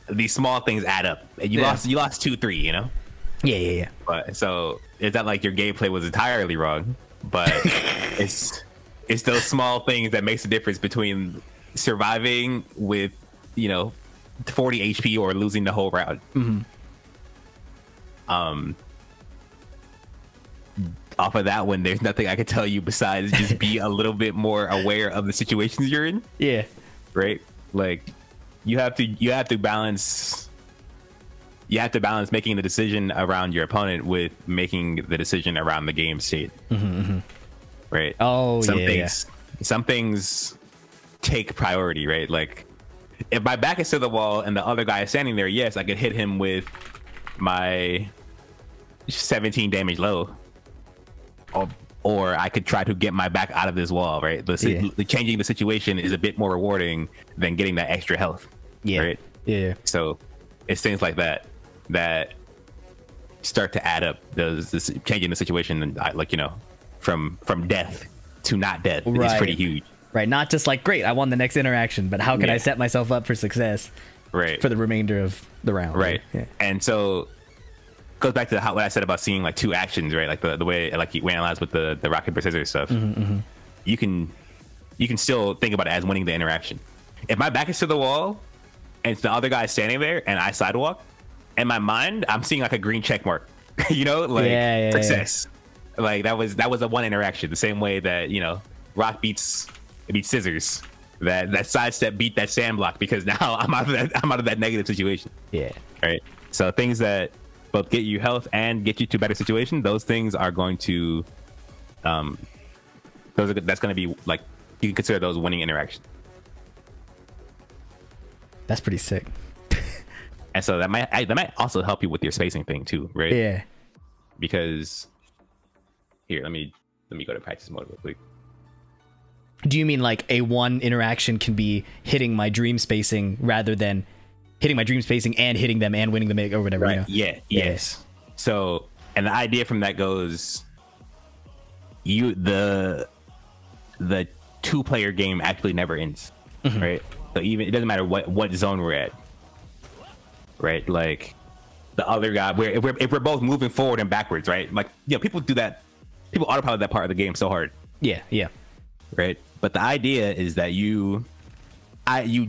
things add up. You lost 2-3, you know? Yeah. But so it's not like your gameplay was entirely wrong, but it's those small things that makes the difference between surviving with, you know, 40 HP or losing the whole round. Off of that one, there's nothing I can tell you besides just be a little bit more aware of the situations you're in. Yeah. Right? Like you have to balance making the decision around your opponent with making the decision around the game state. Right? Oh, Some things take priority, right? Like if my back is to the wall and the other guy is standing there, yes, I could hit him with my 17 damage low. Or I could try to get my back out of this wall, right? The changing the situation is a bit more rewarding than getting that extra health. Yeah. Right? Yeah. So it's things like that that start to add up. This changing the situation, and like, you know, from death to not death is pretty huge. Right. Not just like, great, I won the next interaction, but how can I set myself up for success? Right. For the remainder of the round. Right. Yeah. And so goes back to what I said about seeing like two actions, right? Like the way like you analyze with the rock paper scissors stuff. You can still think about it as winning the interaction. If my back is to the wall and the other guy is standing there and I sidewalk, in my mind I'm seeing like a green check mark. You know, like success. Like that was a one interaction, the same way that, you know, rock beats scissors. That sidestep beat that sand block because now I'm out of that negative situation. Yeah. Right. So things that both get you health and get you to a better situation, those things are going to that's going to be like, you can consider those winning interactions. That's pretty sick. And so that might also help you with your spacing thing too, right? Yeah. Because here, let me go to practice mode real quick. Do you mean like a one interaction can be hitting my dream spacing rather than hitting my dream spacing and hitting them and winning the make or whatever? Right. You know? Yeah. Yes. So, and the idea from that goes, the 2-player game actually never ends, right? So even it doesn't matter what zone we're at, right? Like the other guy, if we're both moving forward and backwards, right? Like, you know, people do that. People autopilot that part of the game so hard. Yeah, yeah. Right. But the idea is that you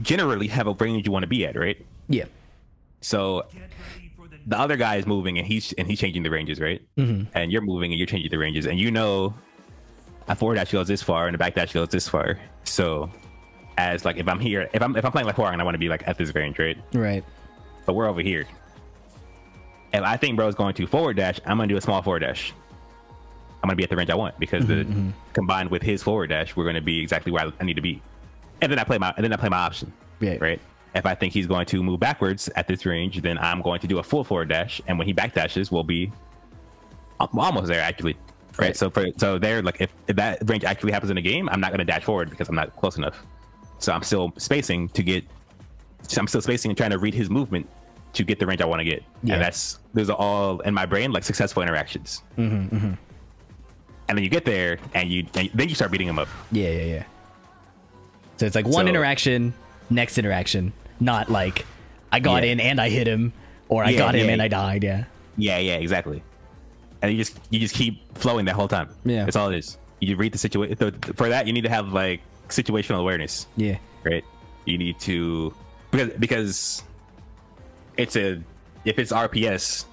generally have a range you want to be at, right? Yeah. So the other guy is moving and he's changing the ranges, right? And you're moving and you're changing the ranges, and you know a forward dash goes this far and a back dash goes this far. So as like if I'm here, if I'm playing like Huang, I want to be like at this range, right? Right. But we're over here. If I think bro is going to forward dash, I'm gonna do a small forward dash. I'm gonna be at the range I want because combined with his forward dash, we're gonna be exactly where I need to be. And then I play my option. Yeah. Right. If I think he's going to move backwards at this range, then I'm going to do a full forward dash, and when he back dashes, we'll be almost there actually. Right. So there, like if that range actually happens in a game, I'm not gonna dash forward because I'm not close enough. So I'm still spacing and trying to read his movement to get the range I want to get. Yeah. And those are all in my brain like successful interactions. And then you get there and then you start beating him up. Yeah. So it's like one interaction, next interaction, not like I got in and I hit him, or I got him and I died. Yeah, exactly. And you just keep flowing that whole time. Yeah, that's all it is. You read the situation. For that, you need to have like situational awareness. Yeah, right. You need to because if it's RPS,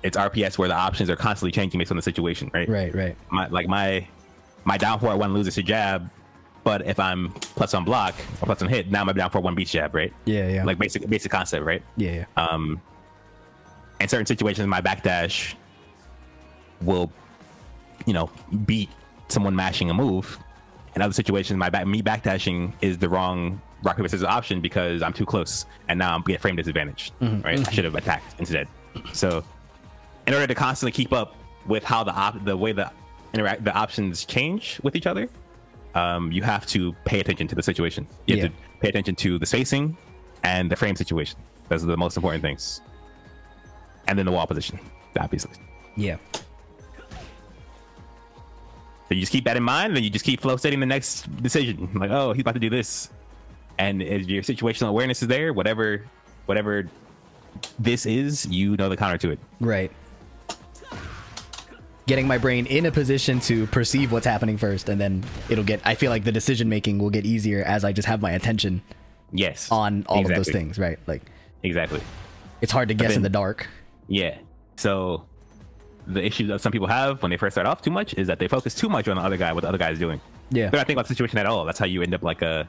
it's RPS where the options are constantly changing based on the situation, right? Right. My down forward one loses to jab, but if I'm plus on block or plus on hit, now my down forward one beats jab, right? Yeah. Like basic concept, right? Yeah. In certain situations, my backdash will, beat someone mashing a move. In other situations, me backdashing is the wrong rock paper scissors option because I'm too close, and now I'm get frame disadvantaged. Right? I should have attacked instead. So, in order to constantly keep up with how the way the options change with each other, you have to pay attention to the situation. You have to pay attention to the spacing and the frame situation. Those are the most important things. And then the wall position, obviously. Yeah. So you just keep that in mind, and then you just keep flow stating the next decision. Like, oh, he's about to do this. And if your situational awareness is there, whatever this is, you know the counter to it. Right. Getting my brain in a position to perceive what's happening first, and then I feel like the decision making will get easier as I just have my attention on all of those things, right? Like, exactly. It's hard to guess in the dark. Yeah. So the issue that some people have when they first start off too much is that they focus too much on the other guy, what the other guy is doing. Yeah. They're not thinking about the situation at all. That's how you end up like a...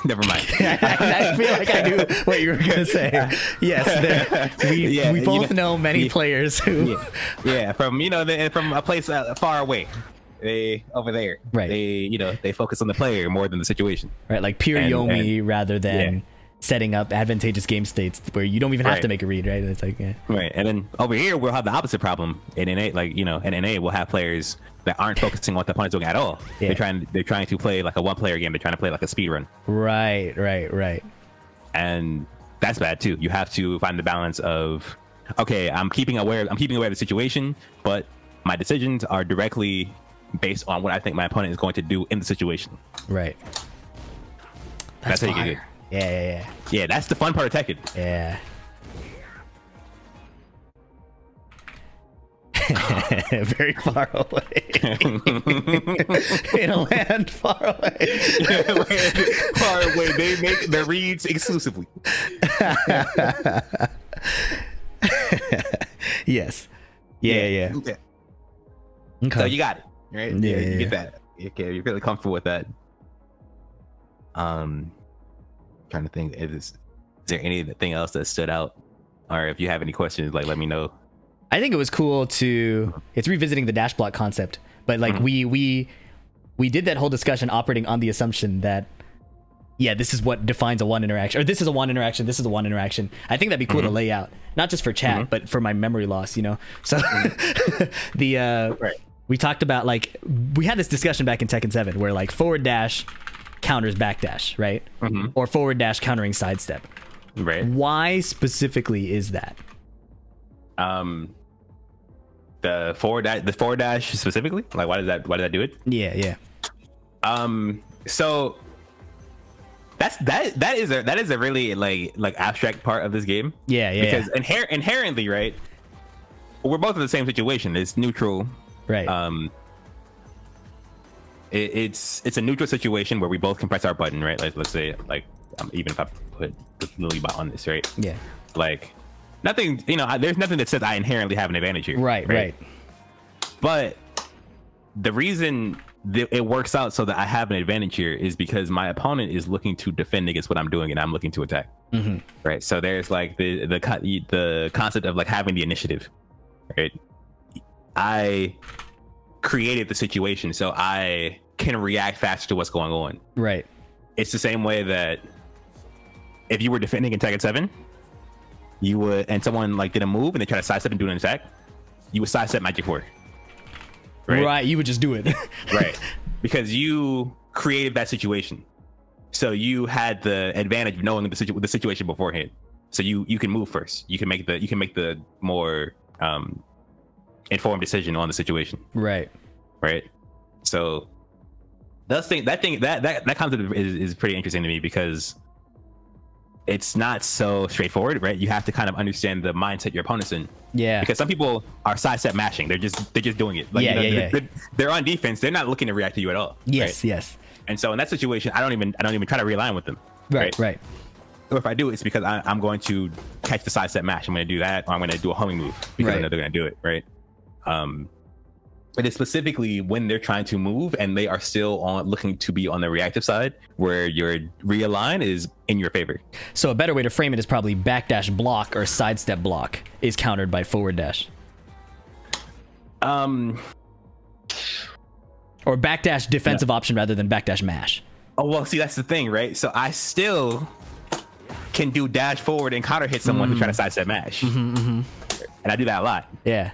Never mind. I feel like I knew what you were going to say. Yes. We both know many players who... from a place far away. Over there. Right. They focus on the player more than the situation. Right, like pure Yomi rather than... setting up advantageous game states where you don't even have to make a read, right? It's like right. And then over here we'll have the opposite problem. In NA, in NA we'll have players that aren't focusing on what the opponent's doing at all. They're trying to play like a one-player game. They're trying to play like a speed run. Right. And that's bad too. You have to find the balance of, okay, I'm keeping aware of the situation, but my decisions are directly based on what I think my opponent is going to do in the situation. Right. That's how you get it. Yeah, that's the fun part of Tekken. Yeah. Very far away. In a land far away. Far away. They make the reads exclusively. Yes. Yeah. Okay. So you got it, right? Yeah, you get that. Okay, you're really comfortable with that. Trying to think, is there anything else that stood out, or if you have any questions, like let me know. I think it was cool it's revisiting the dash block concept, but like we did that whole discussion operating on the assumption that this is what defines a one interaction, or this is a one interaction, this is a one interaction. I think that'd be cool to lay out, not just for chat but for my memory loss, so we talked about, like, we had this discussion back in Tekken 7 where like forward dash counters backdash, right? Or forward dash countering sidestep. Right. Why specifically is that? The forward dash specifically? Like, why does that do it? Yeah. So that is a really like abstract part of this game. Yeah. Because inherently, right? We're both in the same situation. It's neutral. Right. it's a neutral situation where we both can press our button, right? Like let's say even if I put the Lily bot on this, right? Yeah. Like nothing, there's nothing that says I inherently have an advantage here. Right. But the reason it works out so that I have an advantage here is because my opponent is looking to defend against what I'm doing and I'm looking to attack. Right. So there's like the concept of like having the initiative, right? I created the situation so I can react faster to what's going on. Right. It's the same way that if you were defending in Tekken 7, you would, and someone like did a move and they try to sidestep and do an attack, you would sidestep Magic 4. Right, you would just do it. Right, because you created that situation, so you had the advantage of knowing the situation beforehand. So you can move first. You can make the more informed decision on the situation. Right. So that concept is pretty interesting to me because it's not so straightforward, right? You have to kind of understand the mindset your opponent's in. Yeah. Because some people are sidestep mashing. They're just doing it. Like, they're on defense. They're not looking to react to you at all. Yes. Right? Yes. And so in that situation, I don't even try to realign with them. Right. Or if I do, it's because I'm going to catch the sidestep mash. I'm going to do that, or I'm going to do a homing move because I know they're going to do it. Right. But it's specifically when they're trying to move and they are still looking to be on the reactive side where your realign is in your favor. So a better way to frame it is probably backdash block or sidestep block is countered by forward dash. Or backdash defensive option rather than backdash mash. Oh, well, see, that's the thing, right? So I still can do dash forward and counter hit someone to try to sidestep mash. And I do that a lot. Yeah.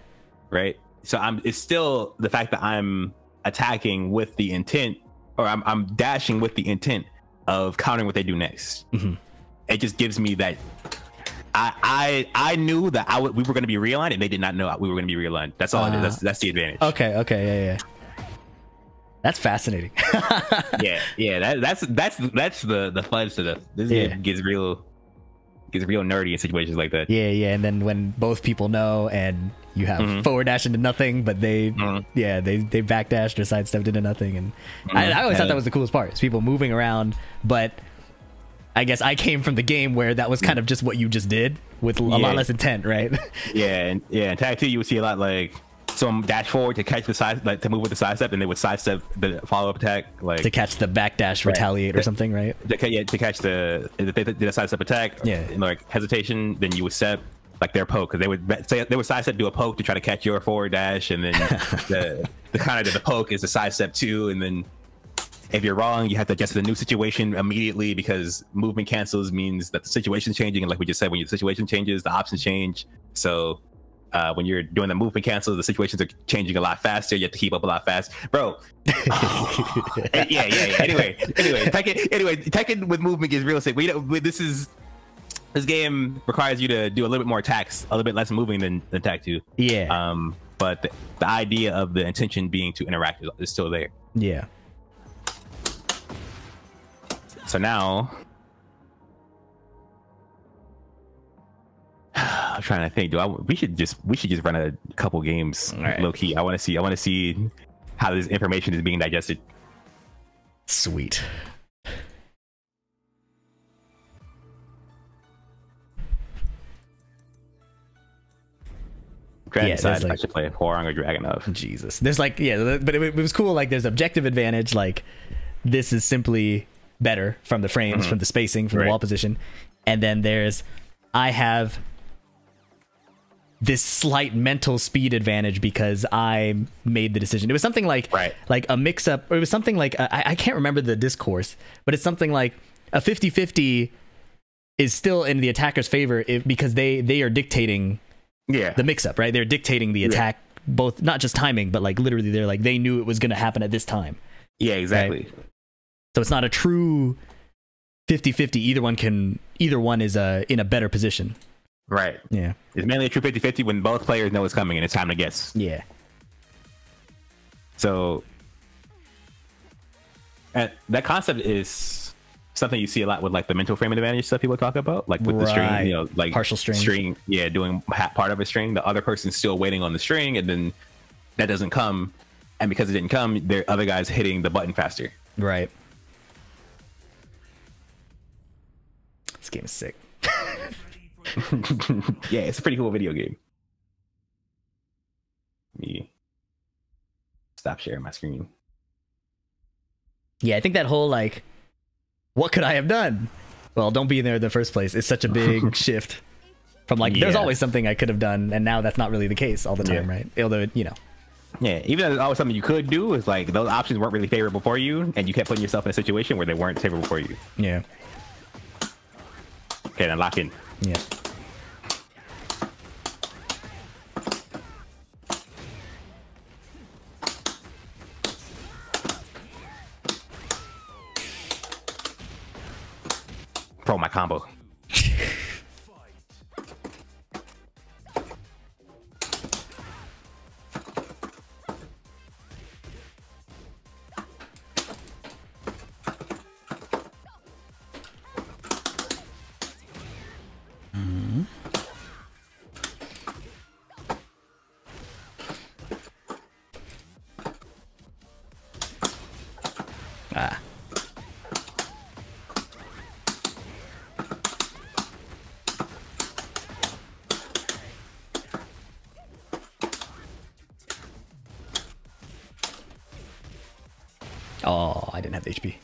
Right. So it's still the fact that I'm attacking with the intent, or I'm dashing with the intent of countering what they do next. It just gives me that I knew that we were going to be realigned, and they did not know we were going to be realigned. That's all it is. That's the advantage. Okay. Yeah. That's fascinating. yeah. That's the fun stuff. This game gets real nerdy in situations like that. Yeah. And then when both people know and you have forward dash into nothing, but they backdashed or sidestepped into nothing, and I always thought that was the coolest part. Is people moving around, but I guess I came from the game where that was kind of just what you just did with a lot less intent, right? In Tag 2 you would see a lot like some dash forward to catch the side, like to move with the sidestep, and they would sidestep the follow-up attack, like to catch the backdash retaliate or something, right? To catch the sidestep attack, and like hesitation, then you would step like their poke, because they would sidestep, do a poke to try to catch your forward dash, and then the kind of the poke is the sidestep too, and then if you're wrong, you have to adjust to the new situation immediately because movement cancels means that the situation's changing, and like we just said, when your situation changes, the options change. So when you're doing the movement cancels, the situations are changing a lot faster. You have to keep up a lot fast, bro. Anyway, Tekken with movement is real sick. This game requires you to do a little bit more attacks, a little bit less moving than Tag 2. Yeah. But the idea of the intention being to interact is still there. Yeah. So now, I'm trying to think. We should just run a couple games, low key. I want to see how this information is being digested. Sweet. Decide if I should play Horang or Dragunov. Jesus, there's like but it was cool. Like there's objective advantage. Like this is simply better from the frames, from the spacing, from the wall position, and then there's I have this slight mental speed advantage because I made the decision. It was something like a mix up, or it was something like I can't remember the discourse, but it's something like a 50-50 is still in the attacker's favor because they are dictating the mix up, right? They're dictating the attack, both not just timing, but like literally they're like they knew it was going to happen at this time. Yeah, exactly. Right? So it's not a true 50-50. Either one is in a better position. Right. Yeah. It's mainly a true 50-50 when both players know it's coming and it's time to guess. Yeah. So that concept is something you see a lot with like the mental framing advantage stuff people talk about, like with the string, like partial string, doing part of a string, the other person's still waiting on the string, and then that doesn't come, and because it didn't come, there are other guys hitting the button faster. Right. This game is sick. Yeah, it's a pretty cool video game. Me stop sharing my screen. Yeah, I think that whole like, what could I have done? Well, don't be there in the first place. It's such a big shift from like, there's always something I could have done, and now that's not really the case all the time, right? Although, you know. Yeah, even though there's always something you could do, is like those options weren't really favorable for you, and you kept putting yourself in a situation where they weren't favorable for you. Yeah. Okay, then lock in. Yeah. Pro my combo. Ah. Oh, I didn't have the HP.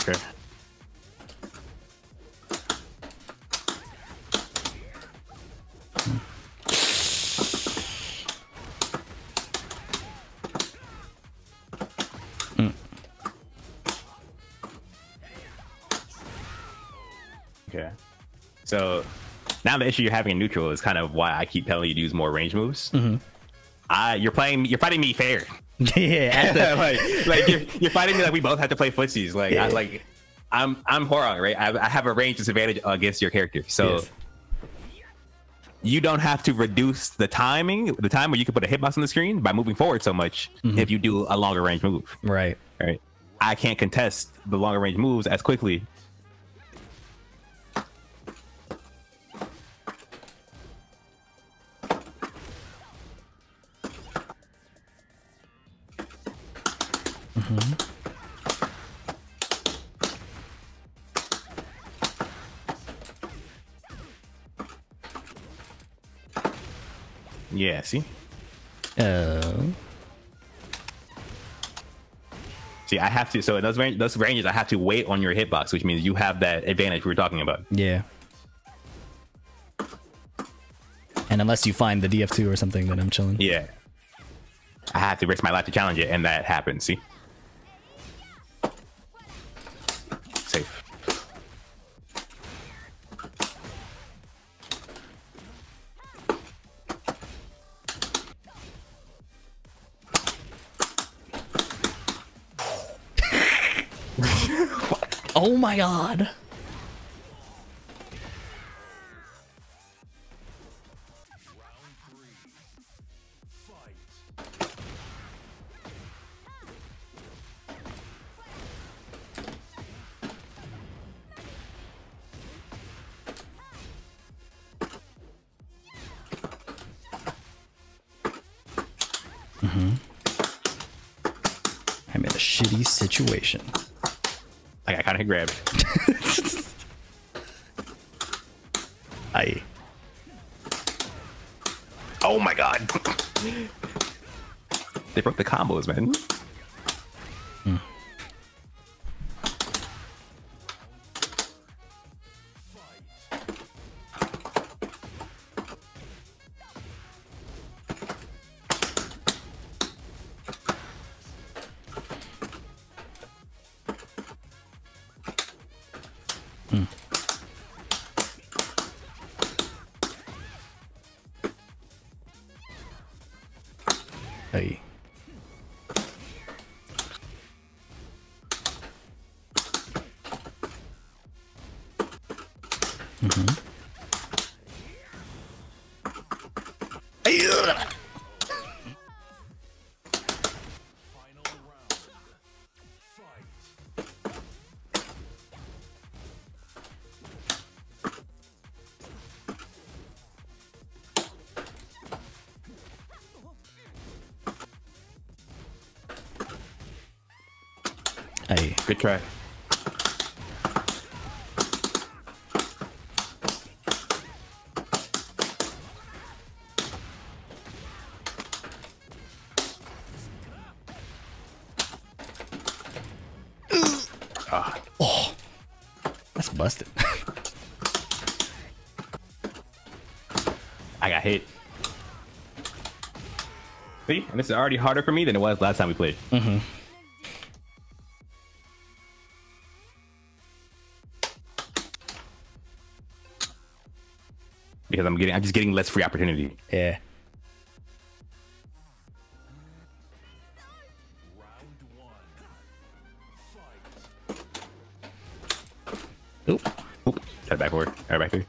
Okay. Okay. So now the issue you're having in neutral is kind of why I keep telling you to use more range moves. You're fighting me fair. Yeah. you're fighting me like we both have to play footsies. Like I'm Horong, right? I have a range disadvantage against your character, so you don't have to reduce the time where you can put a hitbox on the screen by moving forward so much if you do a longer range move. Right. Right. I can't contest the longer range moves as quickly. Yeah, see? See, I have to, so in those ranges, I have to wait on your hitbox, which means you have that advantage we were talking about. Yeah. And unless you find the DF2 or something, then I'm chilling. Yeah. I have to risk my life to challenge it, and that happens, see? Safe. Oh my god. I'm in a shitty situation. Like, I kind of grabbed. Aye. Oh my god. They broke the combos, man. Aye. Hey, Good try. oh, that's busted. I got hit. See, and this is already harder for me than it was last time we played. Because I'm just getting less free opportunity. Yeah. Oop. Oop. Cut back forward. All right, back through.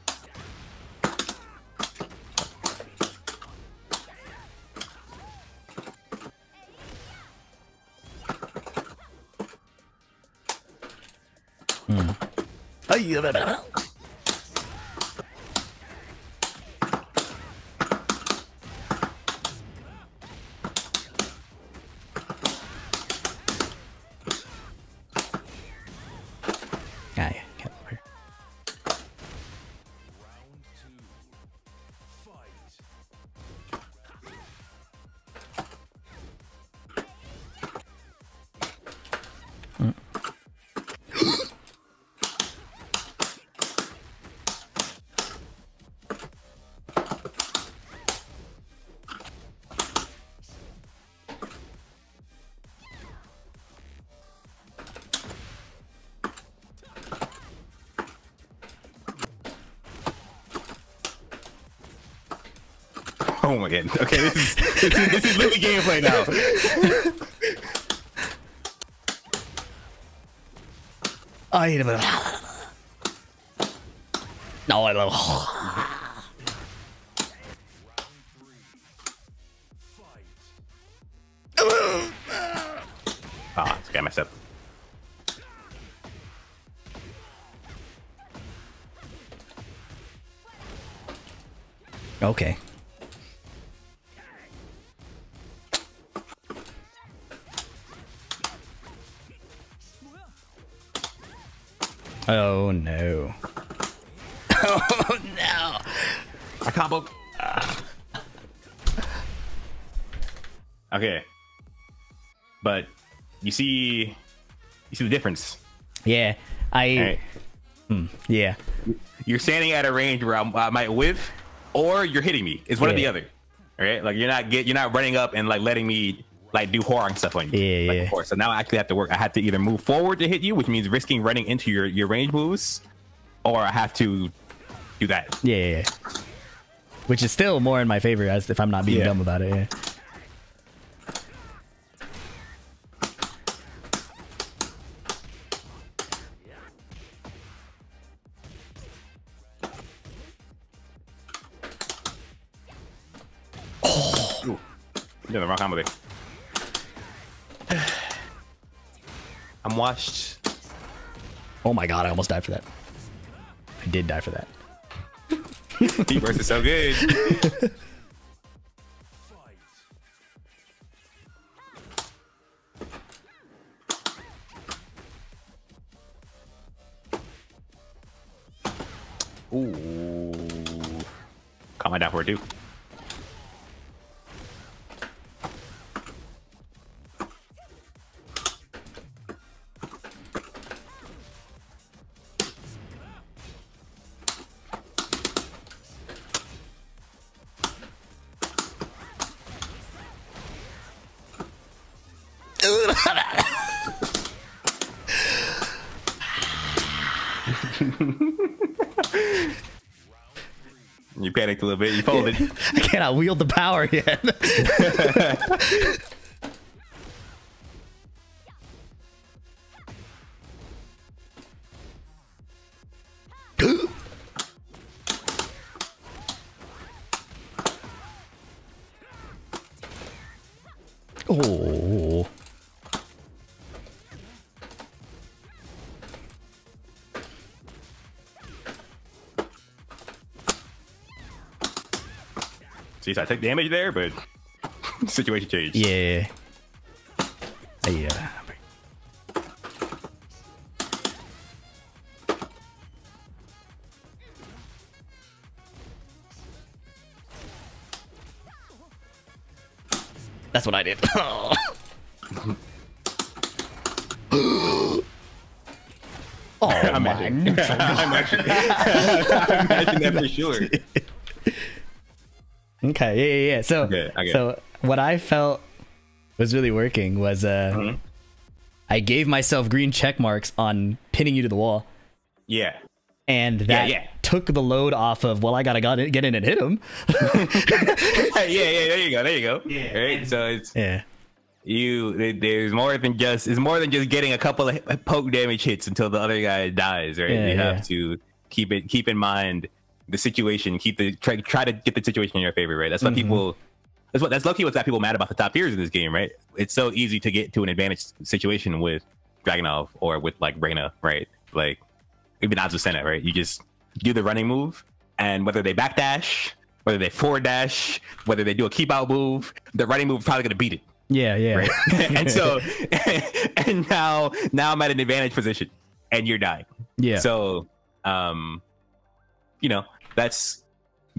Oh my god. Okay, this is literally gameplay now. I hate him. No, I love. Ah, it's okay, I messed up. Okay. Oh no. Oh no. I combo. Okay. But you see the difference. Yeah. Right. Yeah. You're standing at a range where I might whiff, or you're hitting me. It's one or the other. All right? Like you're not running up and like letting me like do horror and stuff on you. Yeah, like, yeah. Before. So now I actually have to work. I have to either move forward to hit you, which means risking running into your range moves, or I have to do that. Yeah. Which is still more in my favor as if I'm not being dumb about it. Yeah. Ooh. You're in the wrong combo there. I'm washed. Oh my god, I almost died for that. I did die for that. Deep burst is so good. Ooh. Caught my down for it too. You panicked a little bit. You folded. I cannot wield the power yet. See, so I took damage there, but situation changed. Yeah. Yeah. That's what I did. Oh. Oh, I'm my actually, I imagine that for sure. Okay, yeah. So, so what I felt was really working was I gave myself green check marks on pinning you to the wall. Yeah. And that took the load off of, well, I gotta get in and hit him. Yeah, there you go. Yeah. Right. So it's yeah. There's more than just getting a couple of poke damage hits until the other guy dies, right? You have to keep in mind the situation, try to get the situation in your favor, right? That's what people that's lucky what's got people mad about the top tiers in this game, right? It's so easy to get to an advantage situation with Dragunov or with like Reyna, right? Like even Azucena, right? You just do the running move, and whether they backdash, whether they forward dash, whether they do a keep out move, the running move is probably gonna beat it. Yeah. Right? And so and now I'm at an advantage position and you're dying. Yeah. So that's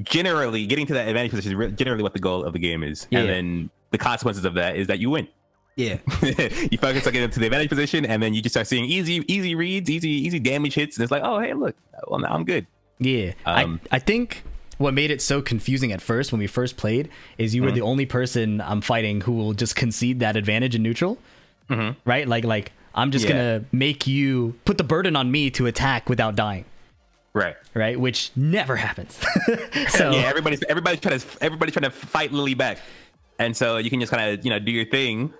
generally getting to that advantage position is generally what the goal of the game is. And then the consequences of that is that you win. Yeah. You focus on getting to the advantage position, and then you just start seeing easy reads, easy damage hits, and it's like, oh hey, look, well now I'm good. Yeah. I think what made it so confusing at first when we first played is you were the only person I'm fighting who will just concede that advantage in neutral. Right? Like I'm just gonna make you put the burden on me to attack without dying. Right, which never happens. So yeah, everybody's trying to fight Lily back, and so you can just kind of do your thing,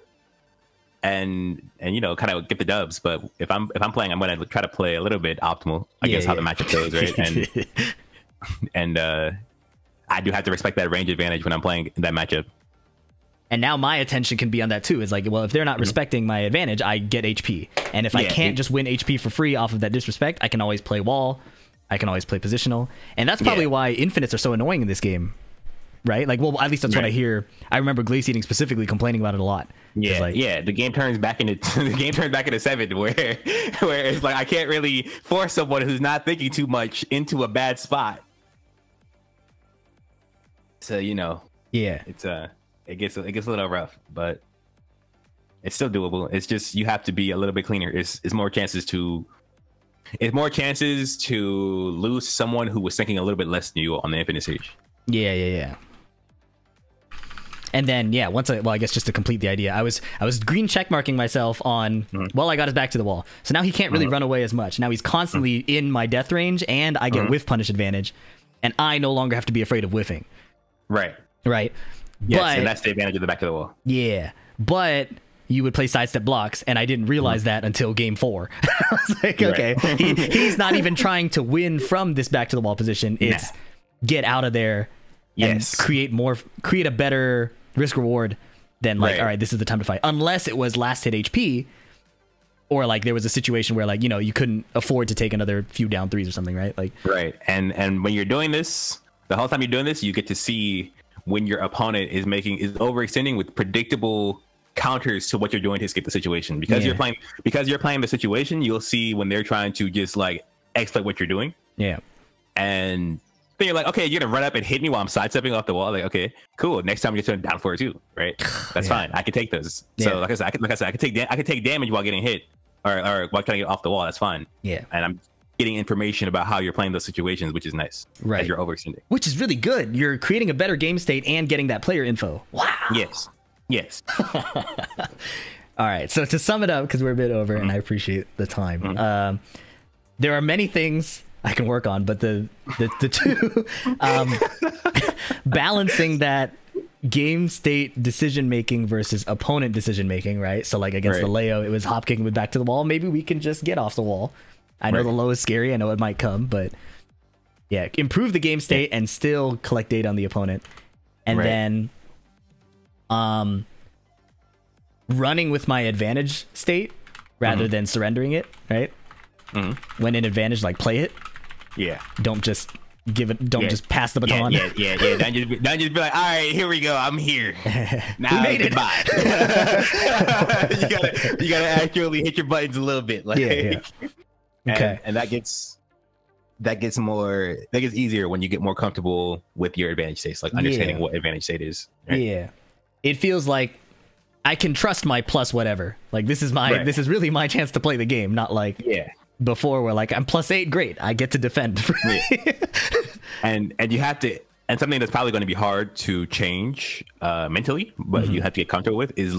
and kind of get the dubs. But if I'm playing, I'm gonna try to play a little bit optimal against how the matchup goes, right? And I do have to respect that range advantage when I'm playing that matchup. And now my attention can be on that too. It's like, well, if they're not respecting my advantage, I get HP, and if I can't just win HP for free off of that disrespect, I can always play wall. I can always play positional, and that's probably why infinites are so annoying in this game, right? Like, well, at least that's what I hear. I remember Glaciating specifically complaining about it a lot. Yeah, the game turns back into 7 where it's like I can't really force someone who's not thinking too much into a bad spot. So it's it gets a little rough, but it's still doable. It's just you have to be a little bit cleaner. It's more chances to lose someone who was thinking a little bit less than you on the infinite stage. Yeah. And then I guess just to complete the idea, I was green check marking myself on well, I got his back to the wall, so now he can't really run away as much. Now he's constantly in my death range, and I get whiff punish advantage, and I no longer have to be afraid of whiffing. Right. Yes, but, and that's the advantage of the back of the wall. Yeah, but you would play sidestep blocks, and I didn't realize that until game 4. I was like, okay, he's not even trying to win from this back to the wall position. It's get out of there and create a better risk reward than like, all right, this is the time to fight. Unless it was last hit HP, or like there was a situation where like you couldn't afford to take another few down threes or something, right? Like and when you're doing this, the whole time you're doing this, you get to see when your opponent is overextending with predictable counters to what you're doing to escape the situation. Because you're playing the situation, you'll see when they're trying to just like exploit what you're doing. Yeah. And then you're like, okay, you're gonna run up and hit me while I'm sidestepping off the wall. Like, okay, cool. Next time you're turn down for it too, right? That's fine. I can take those. So like I said, I can take damage while getting hit or while trying to get off the wall. That's fine. Yeah. And I'm getting information about how you're playing those situations, which is nice. Right. As you're overextending. Which is really good. You're creating a better game state and getting that player info. Wow. Yes. All right. So to sum it up, because we're a bit over, and I appreciate the time. There are many things I can work on, but the two balancing that game state decision making versus opponent decision making, right? So like against the Leo, it was hop kicking with back to the wall. Maybe we can just get off the wall. I know the low is scary. I know it might come, but yeah, improve the game state and still collect data on the opponent, and then running with my advantage state rather than surrendering it, right? When in advantage, like play it. Yeah. Don't just give it. Don't just pass the baton. Yeah. Don't just be like, all right, here we go. I'm here. Now, we made goodbye. you gotta actually hit your buttons a little bit. Like, Okay. And that gets easier when you get more comfortable with your advantage states, like understanding what advantage state is. Right? Yeah. It feels like I can trust my plus whatever. Like this is really my chance to play the game, not like before where like I'm +8, great, I get to defend. and you have to, and something that's probably going to be hard to change mentally, but you have to get comfortable with is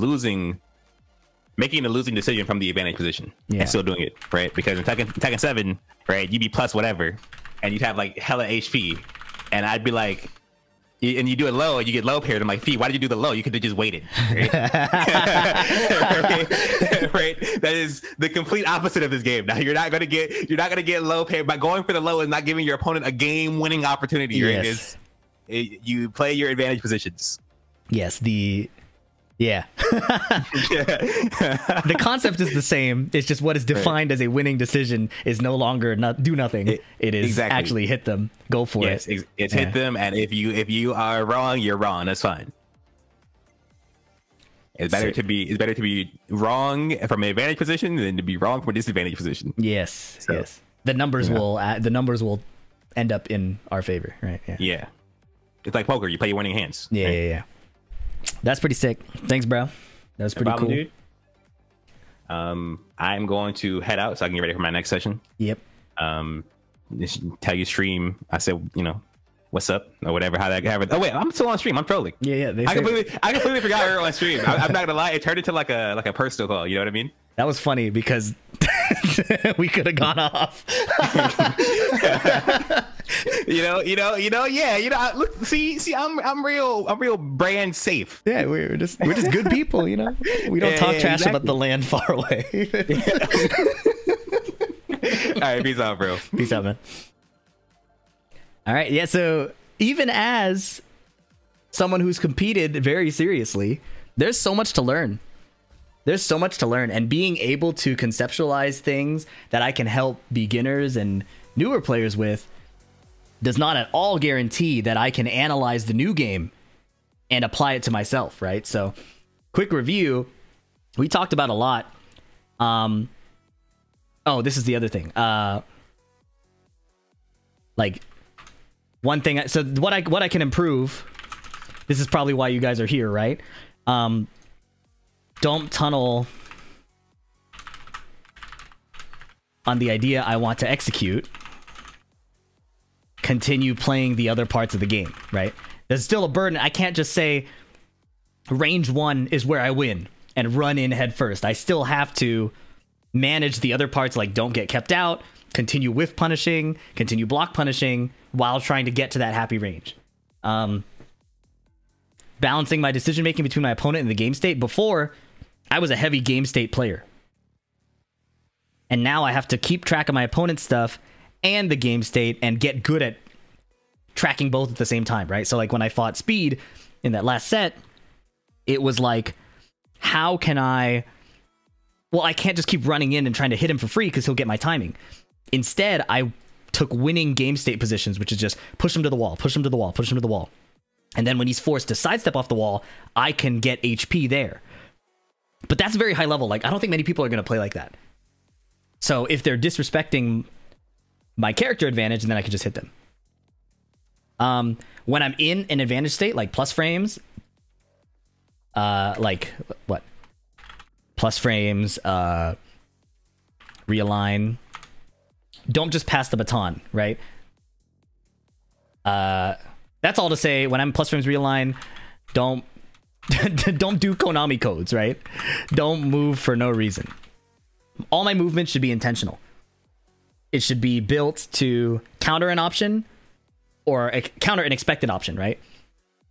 making a losing decision from the advantage position and still doing it, right? Because in Tekken 7, right, you'd be plus whatever and you'd have like hella HP, and I'd be like, and you do it low and you get low paired. I'm like, Fee, why did you do the low? You could have just waited. Right? Right? That is the complete opposite of this game. Now you're not gonna get low paired. By going for the low is not giving your opponent a game winning opportunity. Right? You play your advantage positions. Yes, the concept is the same. It's just what is defined as a winning decision is no longer do nothing. It is actually hit them, go for it. It's hit them, and if you are wrong, you're wrong. That's fine. It's better to be wrong from an advantage position than to be wrong from a disadvantage position. Yes. The numbers will end up in our favor, right? Yeah. It's like poker. You play your winning hands. Yeah. That's pretty sick. Thanks, bro. That was pretty cool. Dude. I'm going to head out so I can get ready for my next session. Yep. Just tell you stream. I said, what's up or whatever. How that happened. Oh wait, I'm still on stream. I'm trolling. Yeah. I completely forgot we were on stream. I'm not gonna lie. It turned into like a personal call. You know what I mean? That was funny because we could have gone off. Look, see, I'm real brand safe. Yeah, we're just good people, We don't talk trash about the land far away. All right, peace out, bro. Peace out, man. All right, yeah. So even as someone who's competed very seriously, there's so much to learn. And being able to conceptualize things that I can help beginners and newer players with does not at all guarantee that I can analyze the new game and apply it to myself, right? So, quick review. We talked about a lot. This is the other thing. One thing. So what I can improve. This is probably why you guys are here, right? Don't tunnel on the idea I want to execute. Continue playing the other parts of the game, right? There's still a burden. I can't just say range 1 is where I win and run in head first. I still have to manage the other parts, like don't get kept out, continue whiff punishing, continue block punishing while trying to get to that happy range. Balancing my decision making between my opponent and the game state. Before, I was a heavy game state player. And now I have to keep track of my opponent's stuff and the game state and get good at tracking both at the same time, right? So like when I fought Speed in that last set, it was like, how can I can't just keep running in and trying to hit him for free because he'll get my timing. Instead, I took winning game state positions, which is just push him to the wall, push him to the wall, push him to the wall. And then when he's forced to sidestep off the wall, I can get HP there. But that's very high level. Like, I don't think many people are going to play like that. So if they're disrespecting my character advantage, then I can just hit them. When I'm in an advantage state, like plus frames, plus frames, realign, don't just pass the baton, right? That's all to say, when I'm plus frames realign, don't do Konami codes, right? Don't move for no reason. All my movements should be intentional. It should be built to counter an option or counter an expected option, right?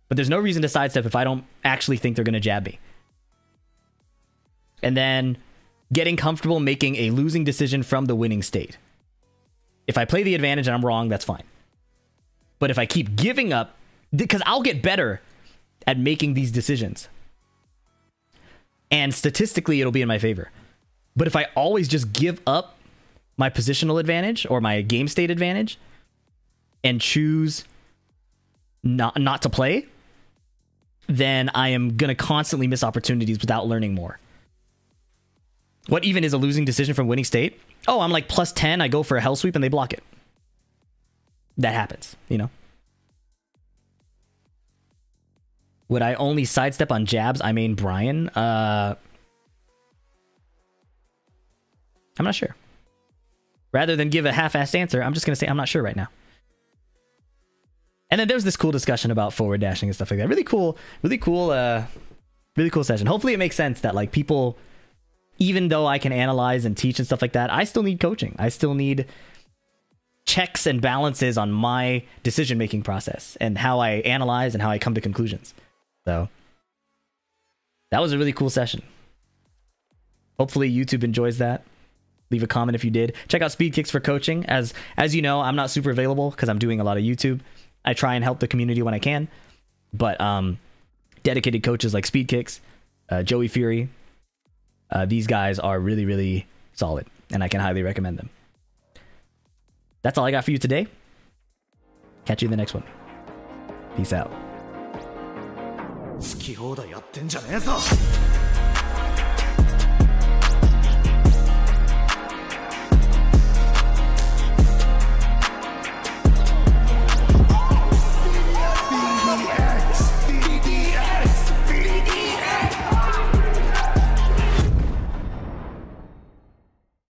But there's no reason to sidestep if I don't actually think they're going to jab me. And then getting comfortable making a losing decision from the winning state. If I play the advantage and I'm wrong, that's fine. But if I keep giving up, because I'll get better at making these decisions. And statistically, it'll be in my favor. But if I always just give up my positional advantage or my game state advantage, and choose not to play, then I am going to constantly miss opportunities without learning more. What even is a losing decision from winning state? Oh, I'm like plus 10. I go for a hell sweep and they block it. That happens, you know? Would I only sidestep on jabs? I mean, Brian. I'm not sure. Rather than give a half-assed answer, I'm just going to say I'm not sure right now. And then there's this cool discussion about forward dashing and stuff like that. Really cool session. Hopefully it makes sense that like people, even though I can analyze and teach and stuff like that, I still need coaching. I still need checks and balances on my decision-making process and how I analyze and how I come to conclusions. So that was a really cool session. Hopefully YouTube enjoys that. Leave a comment if you did. Check out Speedkicks for coaching. As you know, I'm not super available because I'm doing a lot of YouTube. I try and help the community when I can. But dedicated coaches like Speedkicks, Joey Fury, these guys are really, really solid. And I can highly recommend them. That's all I got for you today. Catch you in the next one. Peace out.